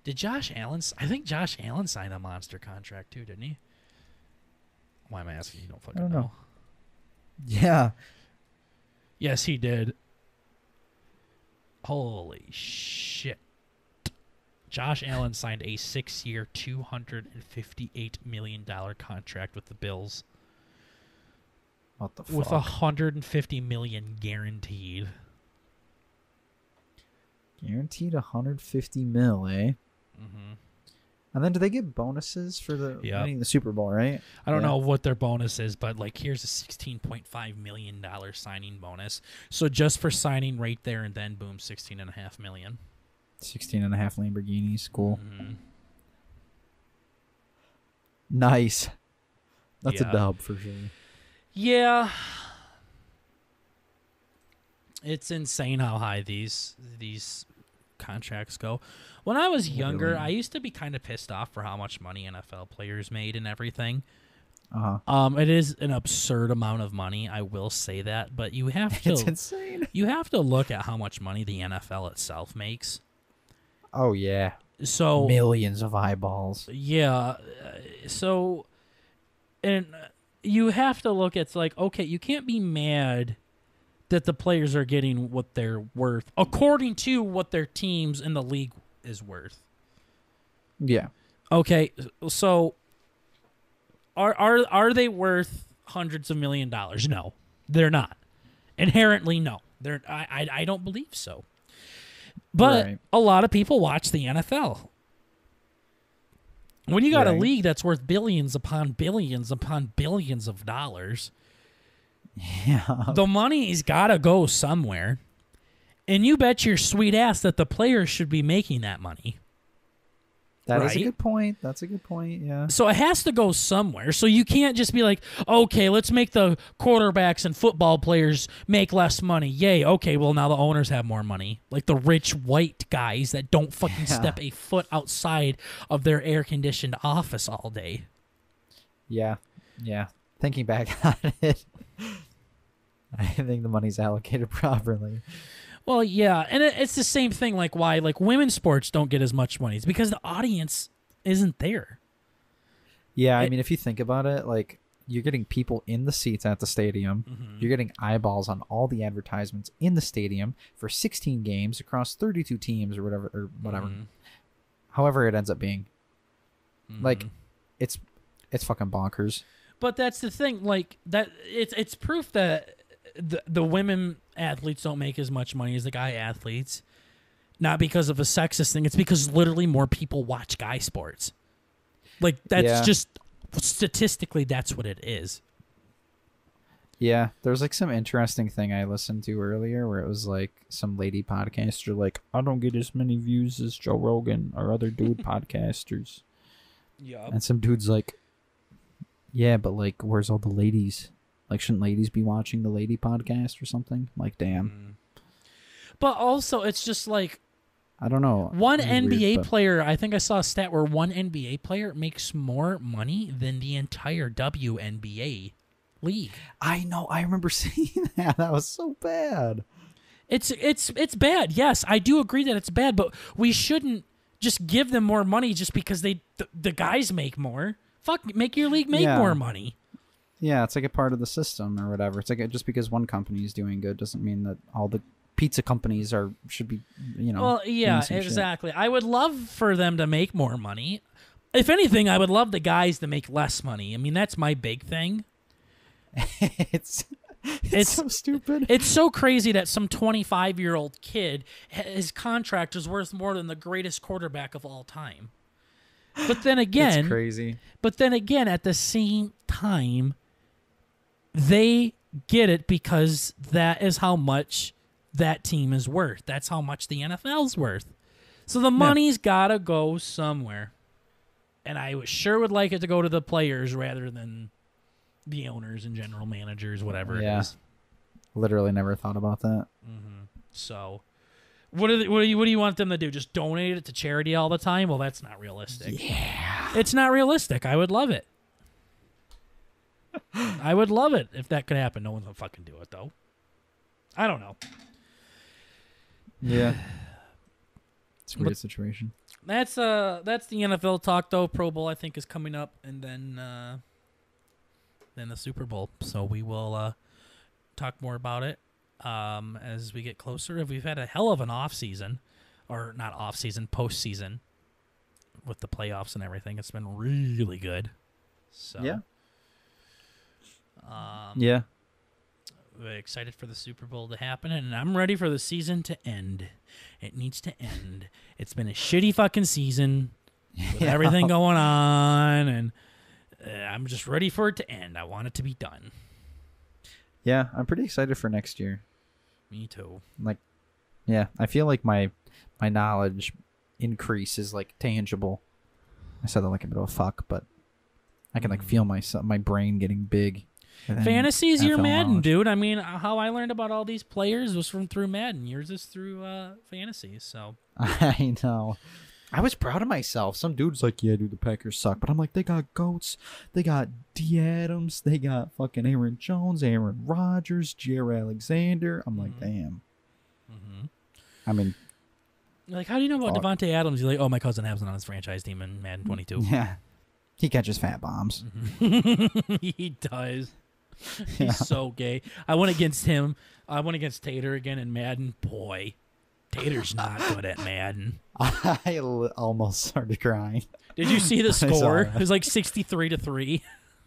Did Josh Allen... I think Josh Allen signed a monster contract too, didn't he? Why am I asking? You don't fucking know. Yeah. Yes, he did. Holy shit. Josh Allen signed a 6-year, $258 million contract with the Bills. What the fuck? With $150 million guaranteed. Guaranteed $150 million, eh? Mm-hmm. And then do they get bonuses for winning the Super Bowl, right? I don't know what their bonus is, but like here's a $16.5 million signing bonus. So just for signing right there and then, boom, $16.5 million. 16.5 Lamborghinis, cool. Mm-hmm. Nice. That's a dub for sure. Yeah. It's insane how high these contracts go. When I was younger, I used to be kind of pissed off for how much money NFL players made and everything. It is an absurd amount of money, I will say that, but you have to... It's insane. You have to look at how much money the NFL itself makes. Oh, yeah. So millions of eyeballs. Yeah. So, and you have to look at, like, okay, you can't be mad that the players are getting what they're worth according to what their teams in the league is worth. Yeah. Okay, so are they worth hundreds of $1 million? No, they're not. Inherently, no. I don't believe so. But a lot of people watch the NFL. When you got a league that's worth billions upon billions upon billions of dollars, the money's got to go somewhere. And you bet your sweet ass that the players should be making that money. That right? is a good point. That's a good point, yeah. So it has to go somewhere. So you can't just be like, okay, let's make the quarterbacks and football players make less money. Yay, okay, well, now the owners have more money. Like the rich white guys that don't fucking step a foot outside of their air-conditioned office all day. Yeah. Thinking back on it, I think the money's allocated properly. Well, yeah, and it's the same thing. Like why, like women's sports don't get as much money. It's because the audience isn't there. Yeah, I mean, if you think about it, like you're getting people in the seats at the stadium. Mm-hmm. You're getting eyeballs on all the advertisements in the stadium for 16 games across 32 teams or whatever. Mm-hmm. However it ends up being. Mm-hmm. Like, it's fucking bonkers. But that's the thing. Like that, it's proof that the women athletes don't make as much money as the guy athletes. Not because of a sexist thing. It's because literally more people watch guy sports. Like, that's just statistically, that's what it is. Yeah, there's like some interesting thing I listened to earlier where it was like some lady podcaster like, I don't get as many views as Joe Rogan or other dude podcasters. Yeah. And some dude's like, yeah, but like, where's all the ladies? Like, shouldn't ladies be watching the lady podcast or something? Like, damn. But also, it's just like, I don't know. One NBA player, I think I saw a stat where one NBA player makes more money than the entire WNBA league. I know. I remember seeing that. That was so bad. It's bad. Yes, I do agree that it's bad, but we shouldn't just give them more money just because the guys make more. Fuck, make your league make more money. Yeah, it's like a part of the system or whatever. It's like just because one company is doing good doesn't mean that all the pizza companies should be, Well, yeah, exactly. I would love for them to make more money. If anything, I would love the guys to make less money. I mean, that's my big thing. It's so stupid. It's so crazy that some 25-year-old kid, his contract is worth more than the greatest quarterback of all time. But then again, it's crazy. But then again, at the same time, they get it because that is how much that team is worth. That's how much the NFL's worth. So the money's got to go somewhere. And I sure would like it to go to the players rather than the owners and general managers, whatever it is. Literally never thought about that. Mm-hmm. So what do you want them to do? Just donate it to charity all the time? Well, that's not realistic. Yeah. It's not realistic. I would love it. I would love it if that could happen. No one's gonna fucking do it though. I don't know. Yeah. It's a weird situation. That's the NFL talk though. Pro Bowl I think is coming up, and then the Super Bowl. So we will talk more about it as we get closer. We've had a hell of an off season, or not off season, post season with the playoffs and everything. It's been really good. So yeah. We're excited for the Super Bowl to happen, and I'm ready for the season to end. It needs to end. It's been a shitty fucking season with everything going on, and I'm just ready for it to end. I want it to be done. Yeah, I'm pretty excited for next year. Me too. Like, yeah, I feel like my knowledge increase is like tangible. I said that like a bit of a fuck, but I can like feel my brain getting big. Fantasy is your Madden, dude. I mean, how I learned about all these players was through Madden. Yours is through fantasy. So I know. I was proud of myself. Some dude's like, yeah, dude, the Packers suck. But I'm like, they got GOATs. They got D. Adams. They got fucking Aaron Jones, Aaron Rodgers, Jair Alexander. I'm like, damn. Mm-hmm. I mean, like, how do you know about Devontae Adams? You're like, oh, my cousin has him on his franchise team in Madden 22. Yeah. He catches fat bombs. He does. He's so gay. I went against him. I went against Tater again in Madden. Boy, Tater's not good at Madden. I almost started crying. Did you see the score? It was like 63-3.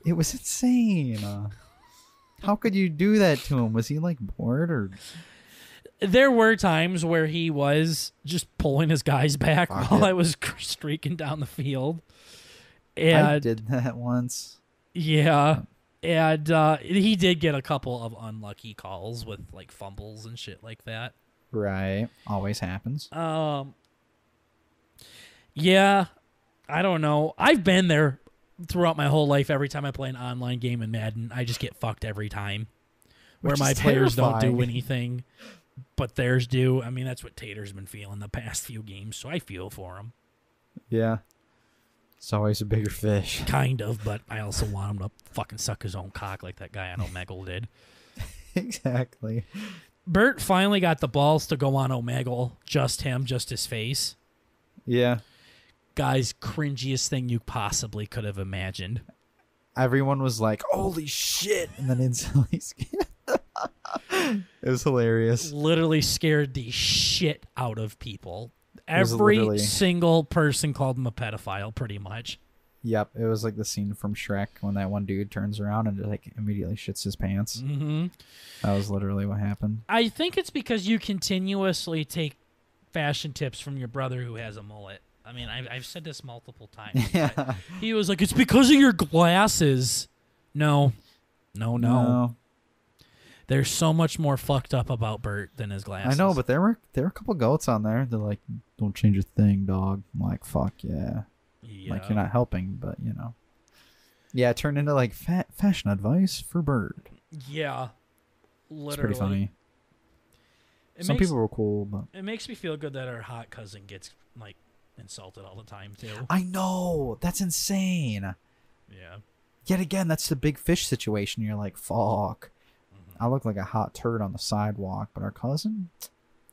It was insane. How could you do that to him? Was he like bored or? There were times where he was just pulling his guys back while I was streaking down the field. And I did that once. Yeah. And he did get a couple of unlucky calls with like fumbles and shit like that. Right. Always happens. Yeah. I don't know. I've been there throughout my whole life. Every time I play an online game in Madden, I just get fucked every time. Where my players don't do anything, but theirs do. I mean, that's what Tater's been feeling the past few games, so I feel for him. Yeah. It's always a bigger fish. Kind of, but I also want him to fucking suck his own cock like that guy on Omegle did. Exactly. Bert finally got the balls to go on Omegle. Just him, just his face. Yeah. Guy's cringiest thing you possibly could have imagined. Everyone was like, holy shit, and then instantly scared. It was hilarious. Literally scared the shit out of people. Every single person called him a pedophile, pretty much. Yep, it was like the scene from Shrek when that one dude turns around and like immediately shits his pants. Mm-hmm. That was literally what happened. I think it's because you continuously take fashion tips from your brother who has a mullet. I mean, I've said this multiple times. Yeah. He was like, it's because of your glasses. No. There's so much more fucked up about Bert than his glasses. I know, but there were a couple goats on there. They're like, don't change a thing, dog. I'm like, fuck yeah. Like, you're not helping, but, you know. Yeah, it turned into, like, fashion advice for Bert. Yeah. Literally. It's pretty funny. Some people were cool, but... It makes me feel good that our hot cousin gets, like, insulted all the time, too. I know! That's insane! Yeah. Yet again, that's the big fish situation. You're like, fuck. I look like a hot turd on the sidewalk, but our cousin,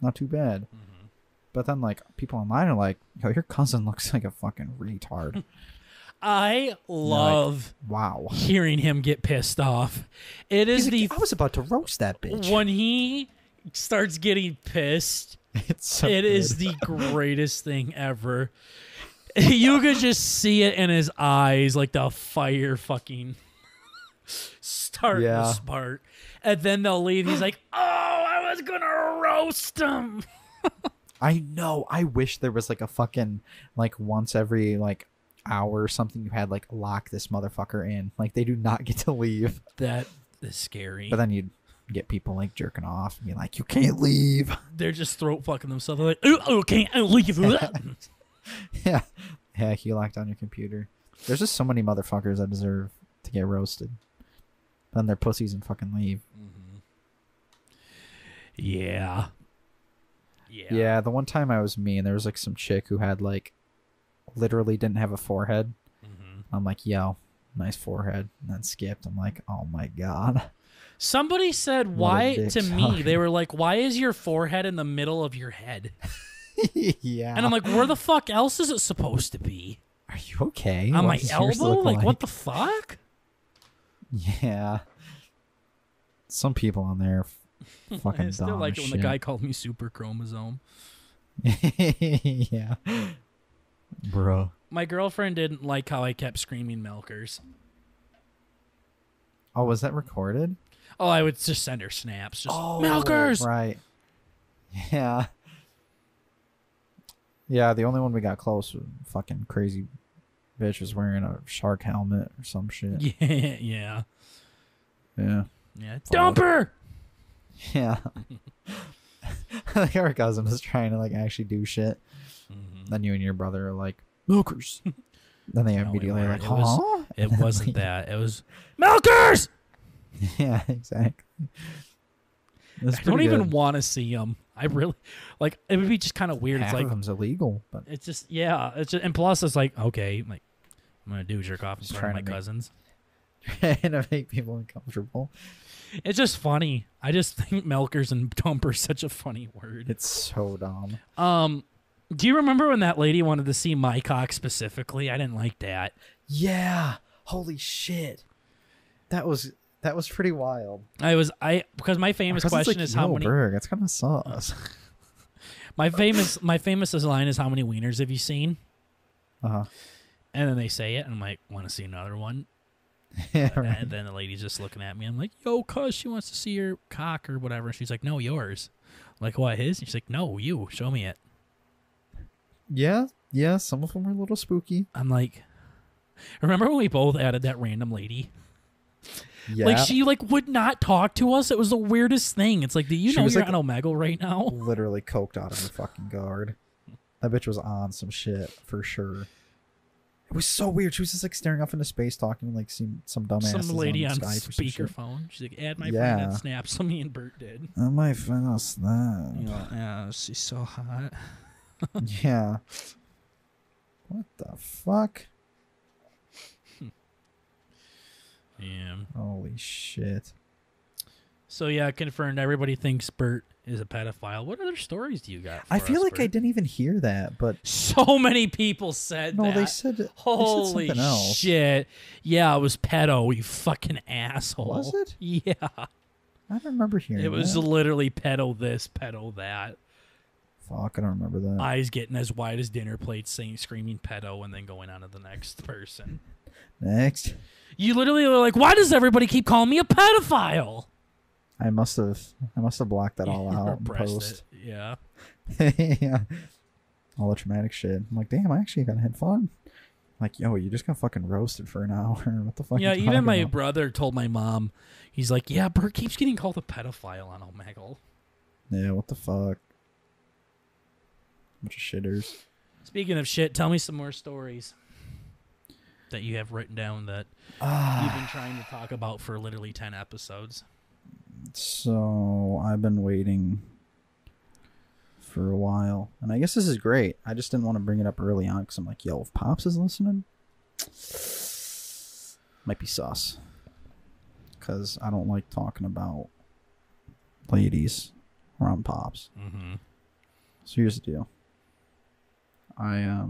not too bad. Mm-hmm. But then, like, people online are like, yo, your cousin looks like a fucking retard. I love hearing him get pissed off. I was about to roast that bitch. When he starts getting pissed, it is the greatest thing ever. You could just see it in his eyes, like the fire fucking starting to spark. And then they'll leave. He's like, oh, I was going to roast him. I know. I wish there was like a fucking, like once every like hour or something you had like lock this motherfucker in. Like they do not get to leave. That is scary. But then you'd get people like jerking off and be like, you can't leave. They're just throat fucking themselves. They're like, oh, can't leave. Yeah. Heck, you locked on your computer. There's just so many motherfuckers that deserve to get roasted. Then they're pussies and fucking leave. Mm-hmm. Yeah. Yeah, the one time I was mean, there was like some chick who had like literally didn't have a forehead. Mm-hmm. I'm like, yo, nice forehead. And then skipped. I'm like, oh my God. Somebody said, why to me, they were like, why is your forehead in the middle of your head? Yeah. And I'm like, where the fuck else is it supposed to be? Are you okay? On my elbow? Like, what the fuck? Yeah. Some people on there fucking I still like it when the guy called me super chromosome. Yeah. Bro. My girlfriend didn't like how I kept screaming milkers. Oh, was that recorded? Oh, I would just send her snaps. Just, milkers! Right. Yeah. Yeah, the only one we got close was fucking crazy bitch was wearing a shark helmet or some shit. Yeah. Yeah. Dumper! Yeah. Like our cousin was trying to like actually do shit. Mm-hmm. Then you and your brother are like, milkers. Then they immediately like, huh? It wasn't that. It was milkers! Yeah, exactly. I don't even want to see them. I really like. It would be just kind of weird. Half it's like of them's illegal, but it's just It's just, and plus it's like okay, like I'm gonna do jerk off in front of my cousins. Trying to make people uncomfortable. It's just funny. I just think milkers and dumper is such a funny word. It's so dumb. Do you remember when that lady wanted to see my cock specifically? I didn't like that. Yeah. Holy shit. That was pretty wild. Because my famous question like, is how many. Berg, that's kind of sus. my famous line is how many wieners have you seen? Uh-huh. And then they say it, and I'm like, want to see another one? Yeah, right. And then the lady's just looking at me. I'm like, yo, cuz she wants to see your cock or whatever. She's like, no, yours. I'm like, what, his? And she's like, no, you. Show me it. Yeah, some of them were a little spooky. I'm like, remember when we both added that random lady? Yeah. Like, she, like, would not talk to us. It was the weirdest thing. It's like, do you know you're on Omegle right now? Literally coked out of her fucking guard. That bitch was on some shit, for sure. It was so weird. She was just like staring off into space, talking like some dumbass. Some lady on Skype speakerphone. She's like, "Add my friend at Snap." So me and Bert did. Add my friend on Snap. You know, yeah, she's so hot. Yeah. What the fuck? Yeah. Holy shit. So yeah, confirmed. Everybody thinks Bert is a pedophile. What other stories do you got? I feel like Bert? I didn't even hear that, but so many people said that. no, they said holy something else. shit! Yeah, it was pedo. You fucking asshole. Was it? Yeah. I don't remember hearing. It was that. literally pedo this, pedo that. Fuck, I don't remember that. Eyes getting as wide as dinner plates, saying screaming pedo, and then going on to the next person. Next. You literally were like, "Why does everybody keep calling me a pedophile?" I must have blocked that all out in post. It. Yeah. Yeah. All the traumatic shit. I'm like, damn, I actually got had fun. I'm like, yo, you just got fucking roasted for an hour. What the fuck? Yeah, you even my about? brother told my mom, he's like, "Yeah, Bert keeps getting called a pedophile on Omegle." Yeah, what the fuck? Bunch of shitters. Speaking of shit, tell me some more stories that you have written down that you've been trying to talk about for literally 10 episodes. So I've been waiting for a while, and I guess this is great. I just didn't want to bring it up early on because I'm like, yo, if Pops is listening, might be sus. Because I don't like talking about ladies around Pops. Mm-hmm. So here's the deal. I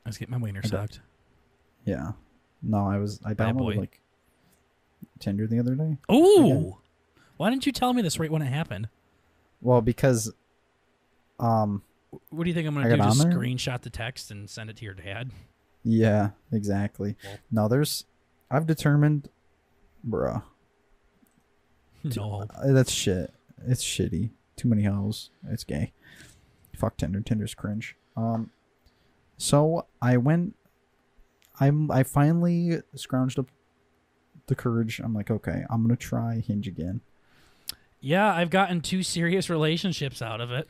was getting my wiener sucked. Yeah. No, I downloaded like Tinder the other day. Ooh. Again. Why didn't you tell me this right when it happened? Well, because what do you think I'm going to do? Just screenshot the text and send it to your dad? Yeah, exactly. Well, no, I've determined, bruh. No. That's shit. It's shitty. Too many hoes. It's gay. Fuck Tinder. Tinder's cringe. So I finally scrounged up the courage. I'm like, okay, I'm gonna try Hinge again. Yeah, I've gotten 2 serious relationships out of it.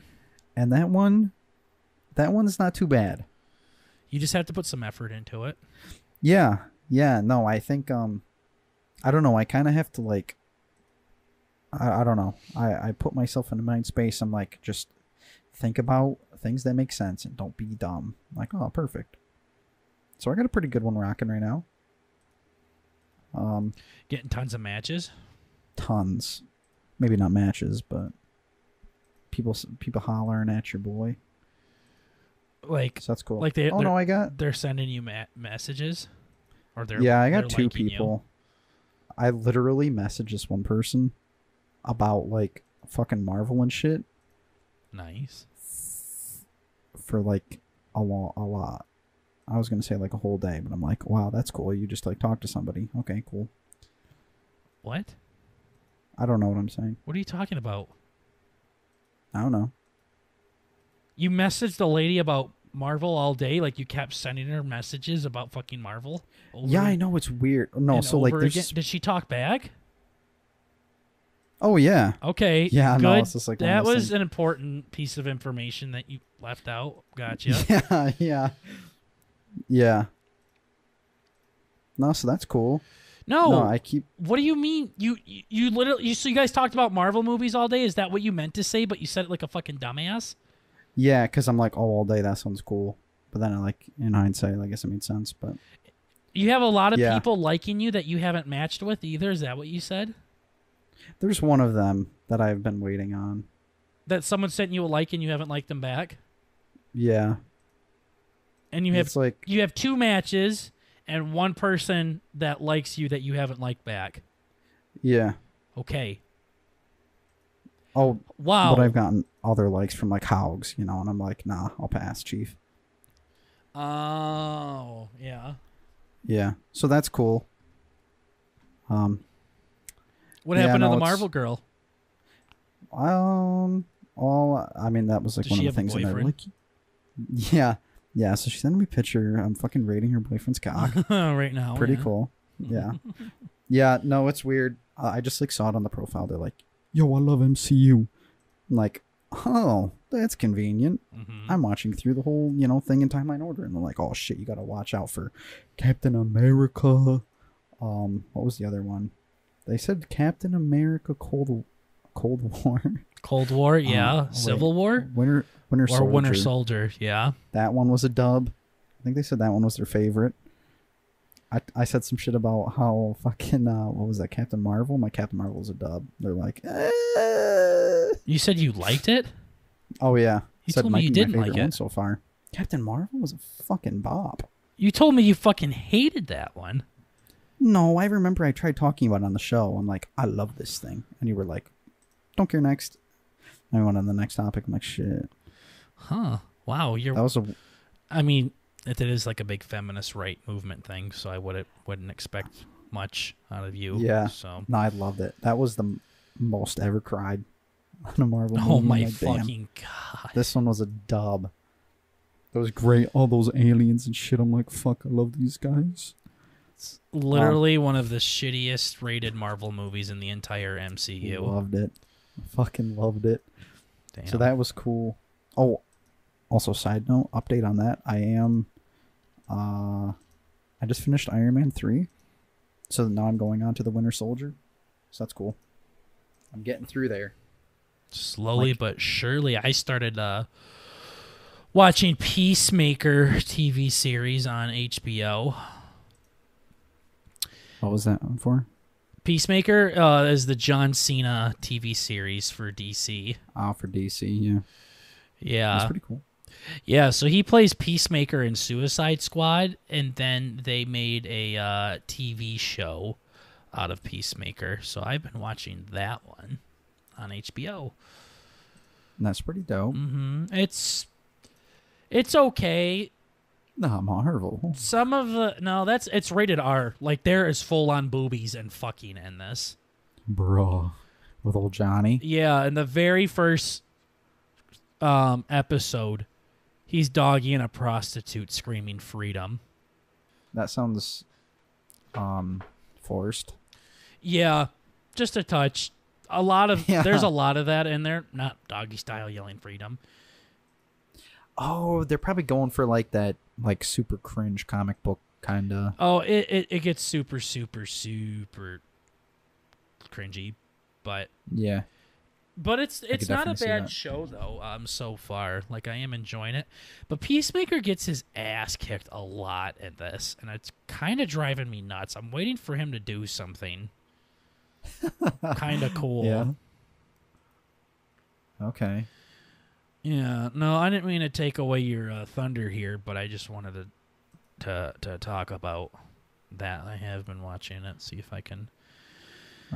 And that one's not too bad. You just have to put some effort into it. Yeah. No, I think I don't know. I kind of have to like. I don't know. I put myself in a mind space. I'm like, just think about things that make sense and don't be dumb. I'm like, oh, perfect. So I got a pretty good one rocking right now. Getting tons of matches. Tons, maybe not matches, but people hollering at your boy. Like, so that's cool. Like they're sending you messages, or I got 2 people. I literally messaged this one person about like fucking Marvel and shit. Nice. For like a lot. I was gonna say like a whole day, but I'm like, wow, that's cool. You just like talk to somebody. Okay, cool. What? I don't know what I'm saying. What are you talking about? I don't know. You messaged a lady about Marvel all day, like you kept sending her messages about fucking Marvel. Yeah, I know, it's weird. No, so like, did she talk back? Oh yeah. Okay. Yeah. Good. No, it's just like that was an important piece of information that you left out. Gotcha. Yeah. No, so that's cool. No, I keep. What do you mean? You literally? So you guys talked about Marvel movies all day? Is that what you meant to say? But you said it like a fucking dumbass. Yeah, because I'm like, oh, all day. That sounds cool. But then I like, in hindsight, I guess it made sense. But you have a lot of people liking you that you haven't matched with either. Is that what you said? There's one of them that I've been waiting on. That someone sent you a like and you haven't liked them back? Yeah. And you have 2 matches and 1 person that likes you that you haven't liked back. Yeah. Okay. Oh, wow. But I've gotten other likes from like Hogs, and I'm like, nah, I'll pass, Chief. Oh, yeah. Yeah. So that's cool. What happened to the Marvel girl? That was like one of the things that I like. Yeah. So she sent me a picture. I'm fucking rating her boyfriend's cock right now. Pretty cool. Yeah. Yeah. No, it's weird. I just like saw it on the profile. They're like, "Yo, I love MCU." I'm like, oh, that's convenient. Mm-hmm. I'm watching through the whole, thing in timeline order. And they're like, oh, shit, you got to watch out for Captain America. What was the other one? They said Captain America Cold War. Cold War, yeah. Civil War? Winter Soldier. Or Winter Soldier, yeah. That one was a dub. I think they said that one was their favorite. I said some shit about how fucking, what was that, Captain Marvel? My Captain Marvel was a dub. They're like, You said you liked it? Oh, yeah. You told me you didn't like it. So far. Captain Marvel was a fucking bop. You told me you fucking hated that one. No, I remember I tried talking about it on the show. I'm like, I love this thing. And you were like, don't care next. I went on the next topic. I'm like, shit. Huh. Wow. I mean, it is like a big feminist right movement thing, so I wouldn't expect much out of you. Yeah. So. No, I loved it. That was the most ever cried on a Marvel movie. Oh my fucking god. This one was a dub. That was great. All those aliens and shit. I'm like, fuck, I love these guys. It's literally one of the shittiest rated Marvel movies in the entire MCU. Loved it. Fucking loved it. Damn. So that was cool. Oh, also side note, update on that. I just finished Iron Man 3. So now I'm going on to the Winter Soldier. So that's cool. I'm getting through there. Slowly but surely. I started watching Peacemaker TV series on HBO. What was that one for? Peacemaker is the John Cena TV series for DC. Oh, for DC, yeah. Yeah. That's pretty cool. Yeah, so he plays Peacemaker in Suicide Squad, and then they made a TV show out of Peacemaker. So I've been watching that one on HBO. That's pretty dope. Mm-hmm. It's okay. Nah, Marvel. Some of the it's rated R. Like there is full on boobies and fucking in this. Bruh. With old Johnny. Yeah, in the very first episode, he's dogging a prostitute screaming freedom. That sounds forced. Yeah, just a touch. There's a lot of that in there. Not doggy style yelling freedom. Oh, they're probably going for like that super cringe comic book kind of. Oh, it gets super, super, super cringy, but yeah. But it's not a bad show though. So far, like I am enjoying it. But Peacemaker gets his ass kicked a lot in this, and it's kind of driving me nuts. I'm waiting for him to do something kind of cool. Yeah. Okay. Yeah. No, I didn't mean to take away your thunder here, but I just wanted to talk about that. I have been watching it. See if I can.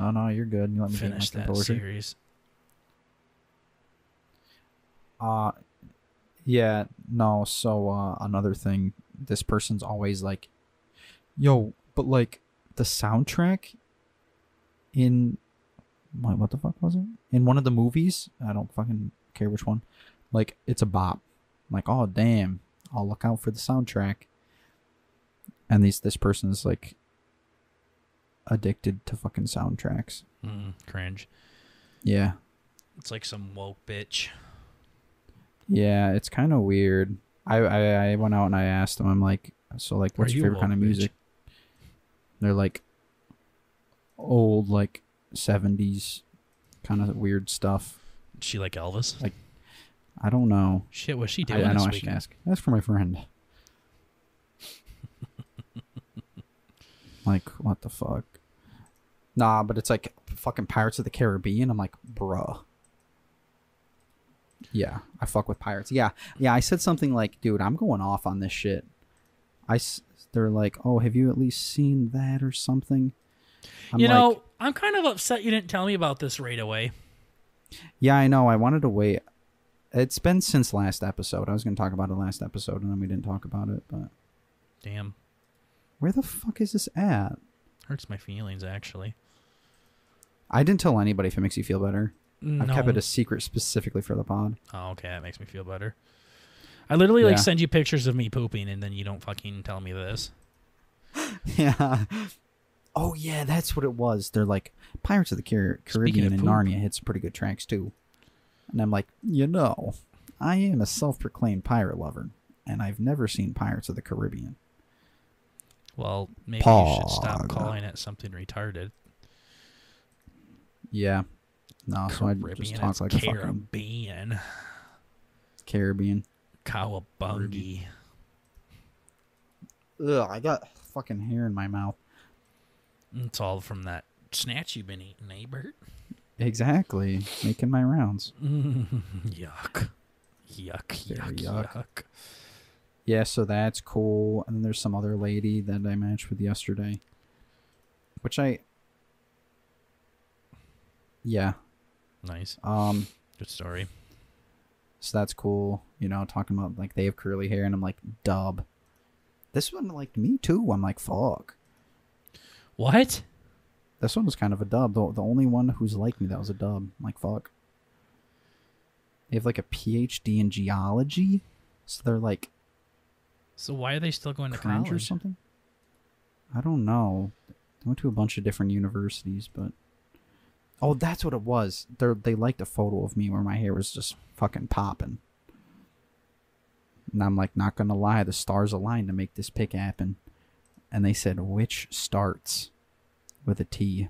Oh no, you're good. You let me finish that series. Yeah, no, so another thing, this person's always like, yo, but like the soundtrack in what the fuck was it? In one of the movies, I don't fucking care which one. Like it's a bop. I'm like, oh damn, I'll look out for the soundtrack. And this person is like addicted to fucking soundtracks. Cringe. Yeah. It's like some woke bitch. Yeah, it's kind of weird. I went out and I asked them, I'm like, so like, what's your favorite kind of music? They're like old, like 70s kind of weird stuff. She like Elvis? Like, I don't know. Shit, what's she doing? I know I should ask. That's for my friend. Like, what the fuck? Nah, but it's like fucking Pirates of the Caribbean. I'm like, bruh. Yeah, I fuck with pirates. Yeah, I said something like, dude, I'm going off on this shit. They're like, oh, have you at least seen that or something? I'm kind of upset you didn't tell me about this right away. Yeah, I know. I wanted to wait. It's been since last episode. I was going to talk about it last episode, and then we didn't talk about it, but... Damn. Where the fuck is this at? Hurts my feelings, actually. I didn't tell anybody if it makes you feel better. No. I've kept it a secret specifically for the pod. Oh, okay. That makes me feel better. I literally like send you pictures of me pooping, and then you don't fucking tell me this. Yeah. Oh, yeah, that's what it was. They're like, Pirates of the Caribbean and Narnia hit some pretty good tracks, too. And I'm like, I am a self-proclaimed pirate lover, and I've never seen Pirates of the Caribbean. Well, maybe you should stop calling it something retarded. Yeah. No, so I just talk like Caribbean. Caribbean. Cowabungie. Ugh, I got fucking hair in my mouth. It's all from that snatch you've been eating, eh, Bert? Exactly. Making my rounds. Yuck. Yuck. Yeah, so that's cool. And then there's some other lady that I matched with yesterday. Which yeah. Nice. Good story. So that's cool. Talking about like they have curly hair and I'm like, dub. This one liked me too. I'm like, fuck. What? This one was kind of a dub. The only one who's like me that was a dub. I'm like, fuck. They have like a PhD in geology. So they're like. So why are they still going to college or something? I don't know. They went to a bunch of different universities, but. Oh, that's what it was. They liked a photo of me where my hair was just fucking popping. And I'm like, not gonna lie, the stars aligned to make this pick happen. And they said, which starts with a T?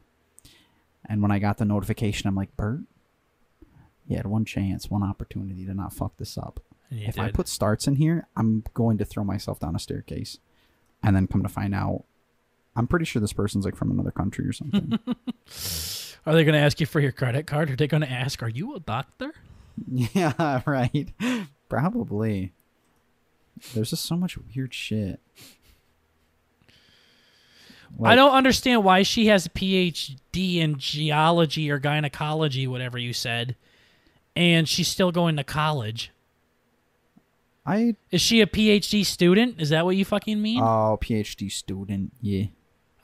And when I got the notification, I'm like, Bert, you had one chance, one opportunity to not fuck this up. If I put starts in here, I'm going to throw myself down a staircase. And then come to find out, I'm pretty sure this person's like from another country or something. Are they going to ask you for your credit card? Are they going to ask, are you a doctor? Yeah, right. Probably. There's just so much weird shit. I don't understand why she has a PhD in geology or gynecology, whatever you said, and she's still going to college. Is she a PhD student? Is that what you fucking mean? Oh, PhD student, yeah.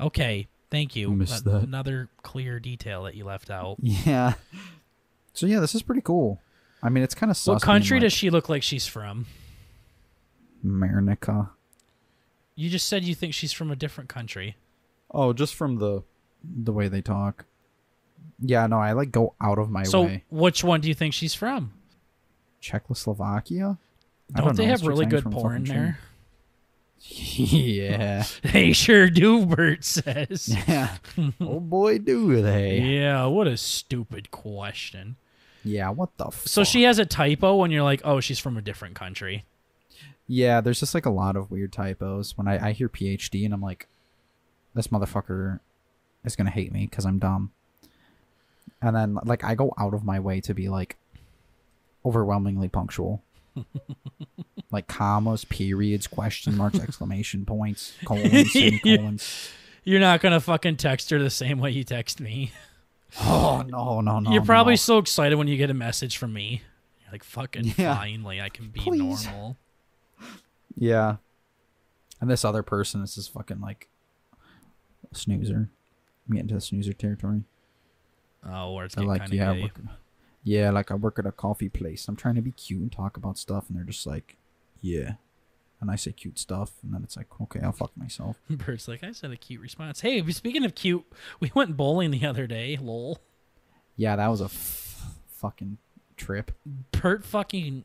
Okay, thank you. Missed that. Another clear detail that you left out. Yeah. So yeah, this is pretty cool. I mean, it's kind of sus. What country does she look like she's from? America. You just said you think she's from a different country. Oh, just from the way they talk. Yeah, no, I like go out of my way. So which one do you think she's from? Czechoslovakia? Don't they have really good porn there? Yeah. They sure do, Bert says. Yeah. Oh boy, do they. Yeah, what a stupid question. Yeah, what the fuck? So she has a typo when you're like, oh, she's from a different country. Yeah, there's just like a lot of weird typos. When I hear PhD and I'm like, this motherfucker is going to hate me because I'm dumb. And then like I go out of my way to be like overwhelmingly punctual. Like commas, periods, question marks, exclamation points, colons, semicolons. You're not going to fucking text her the same way you text me. Oh, no. You're probably so excited when you get a message from me. You're like, fucking finally, I can be normal. Yeah. And this other person is just fucking like a snoozer. I'm getting to the snoozer territory. Oh, where it's getting like, kind of gay. Yeah, like I work at a coffee place. I'm trying to be cute and talk about stuff, and they're just like, yeah. And I say cute stuff, and then it's like, okay, I'll fuck myself. Bert's like, I said a cute response. Hey, speaking of cute, we went bowling the other day, lol. Yeah, that was a fucking trip. Bert fucking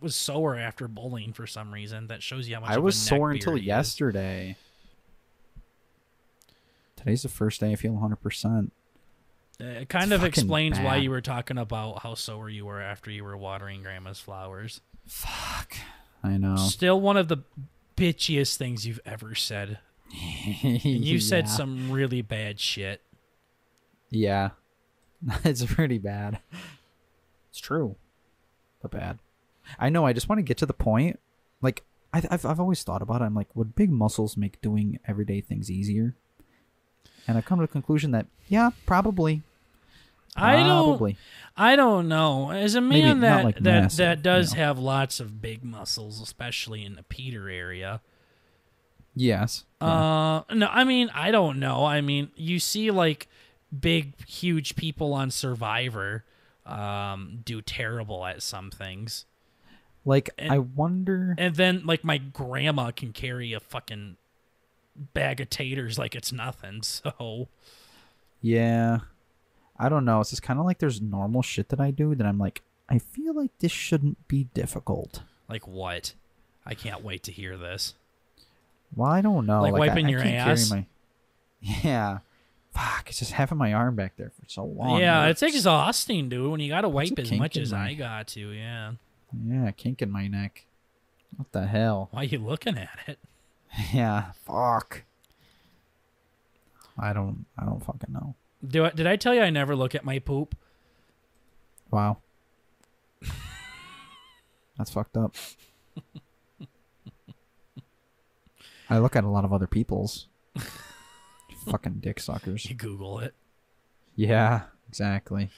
was sore after bowling for some reason. That shows you how much I of was a sore neckbeard until he yesterday. Today's the first day I feel 100%. It kind of explains why you were talking about how sore you were after you were watering Grandma's flowers. Fuck. I know. Still one of the bitchiest things you've ever said. And you said some really bad shit. Yeah. It's pretty bad. It's true. But bad. I know, I just want to get to the point. Like, I've always thought about it. I'm like, would big muscles make doing everyday things easier? And I've come to the conclusion that, yeah, probably. I don't know. As a man that does have lots of big muscles, especially in the Peter area. Yes. No, I mean, I don't know. I mean, you see like big, huge people on Survivor do terrible at some things. Like, I wonder... And then, like, my grandma can carry a fucking bag of taters like it's nothing, so... Yeah. I don't know. It's just kind of like there's normal shit that I do that I'm like, I feel like this shouldn't be difficult. Like what? I can't wait to hear this. Well, I don't know. Like wiping I your can't ass? Carry yeah. Fuck, it's just having my arm back there for so long. Yeah, it's exhausting, dude, when you got to wipe as much as my... I got to, yeah. Yeah, kink in my neck. What the hell? Why are you looking at it? Yeah, fuck. I don't fucking know. Did I tell you I never look at my poop? Wow. That's fucked up. I look at a lot of other people's. Fucking dick suckers. You Google it. Yeah, exactly.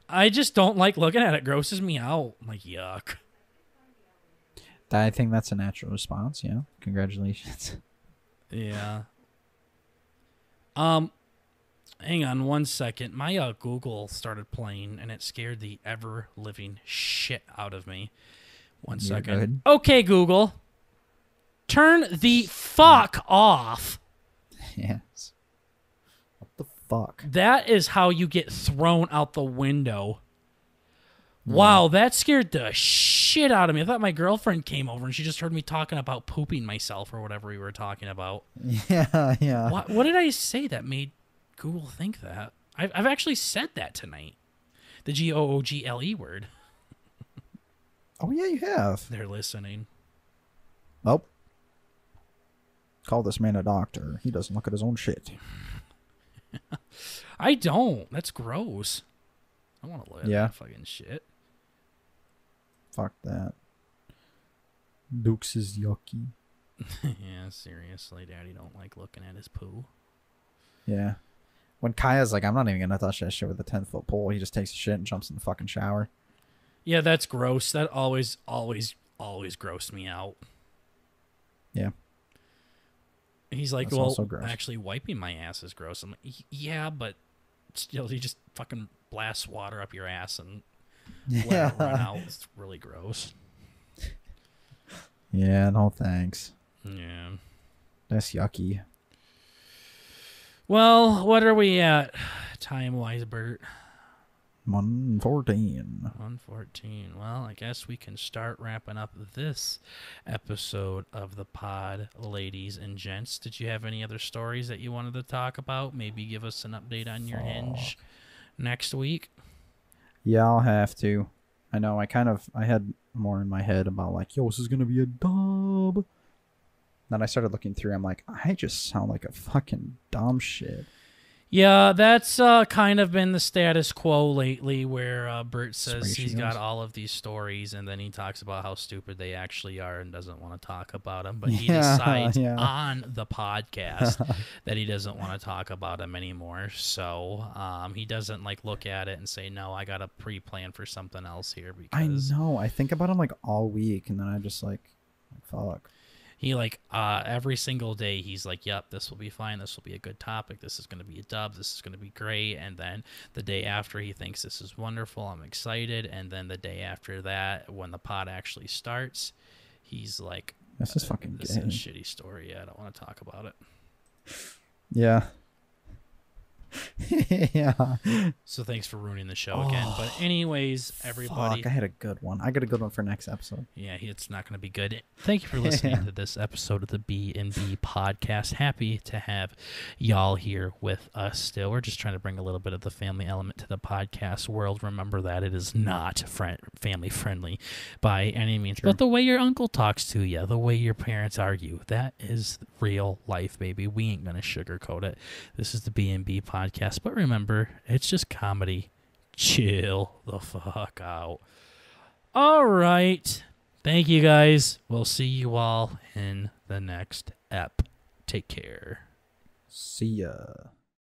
I just don't like looking at it. Grosses me out. I'm like, yuck. I think that's a natural response, yeah. Congratulations. Yeah. Hang on one second. My Google started playing, and it scared the ever-living shit out of me. One second. Good. Okay, Google. Turn the fuck off. Yes. What the fuck? That is how you get thrown out the window. Yeah. Wow, that scared the shit out of me. I thought my girlfriend came over and she just heard me talking about pooping myself or whatever we were talking about. Yeah. What did I say that made Google think that? I've actually said that tonight. The Google word. Oh, yeah, you have. They're listening. Oh. Call this man a doctor. He doesn't look at his own shit. I don't. That's gross. I want to look at that fucking shit. Fuck that. Dukes is yucky. Yeah, seriously, Daddy don't like looking at his poo. Yeah. When Kaya's like, I'm not even gonna touch that shit with a 10-foot pole, he just takes a shit and jumps in the fucking shower. Yeah, that's gross. That always grossed me out. Yeah. He's like, that's well, gross. Actually wiping my ass is gross. I'm like, yeah, but still, you just fucking blast water up your ass and let it run out. It's really gross. Yeah, no thanks. Yeah. That's yucky. Well, what are we at time-wise, Bert? 1:14. 1:14. Well, I guess we can start wrapping up this episode of the pod, ladies and gents. Did you have any other stories that you wanted to talk about? Maybe give us an update on your Hinge next week? Yeah, I'll have to. I know, I had more in my head about like, yo, this is going to be a dub. Then I started looking through, I'm like, I just sound like a fucking dumb shit. Yeah, that's kind of been the status quo lately, where Bert says he's got all of these stories, and then he talks about how stupid they actually are and doesn't want to talk about them. But he decides on the podcast that he doesn't want to talk about them anymore. So he doesn't like look at it and say, no, I got a pre-plan for something else here. Because I know. I think about him like all week, and then I just like fuck. He like every single day he's like, yep, this will be fine. This will be a good topic. This is going to be a dub. This is going to be great. And then the day after he thinks this is wonderful. I'm excited. And then the day after that, when the pod actually starts, he's like, this is fucking this is a shitty story. Yeah, I don't want to talk about it. Yeah. Yeah. So thanks for ruining the show again. But anyways, everybody. Fuck, I had a good one. I got a good one for next episode. Yeah, it's not going to be good. Thank you for listening to this episode of the B&B podcast. Happy to have y'all here with us still. We're just trying to bring a little bit of the family element to the podcast world. Remember that it is not family friendly by any means. Sure. But the way your uncle talks to you, the way your parents argue, that is real life, baby. We ain't going to sugarcoat it. This is the B&B podcast. But remember, it's just comedy. Chill the fuck out. All right. Thank you, guys. We'll see you all in the next ep. Take care. See ya.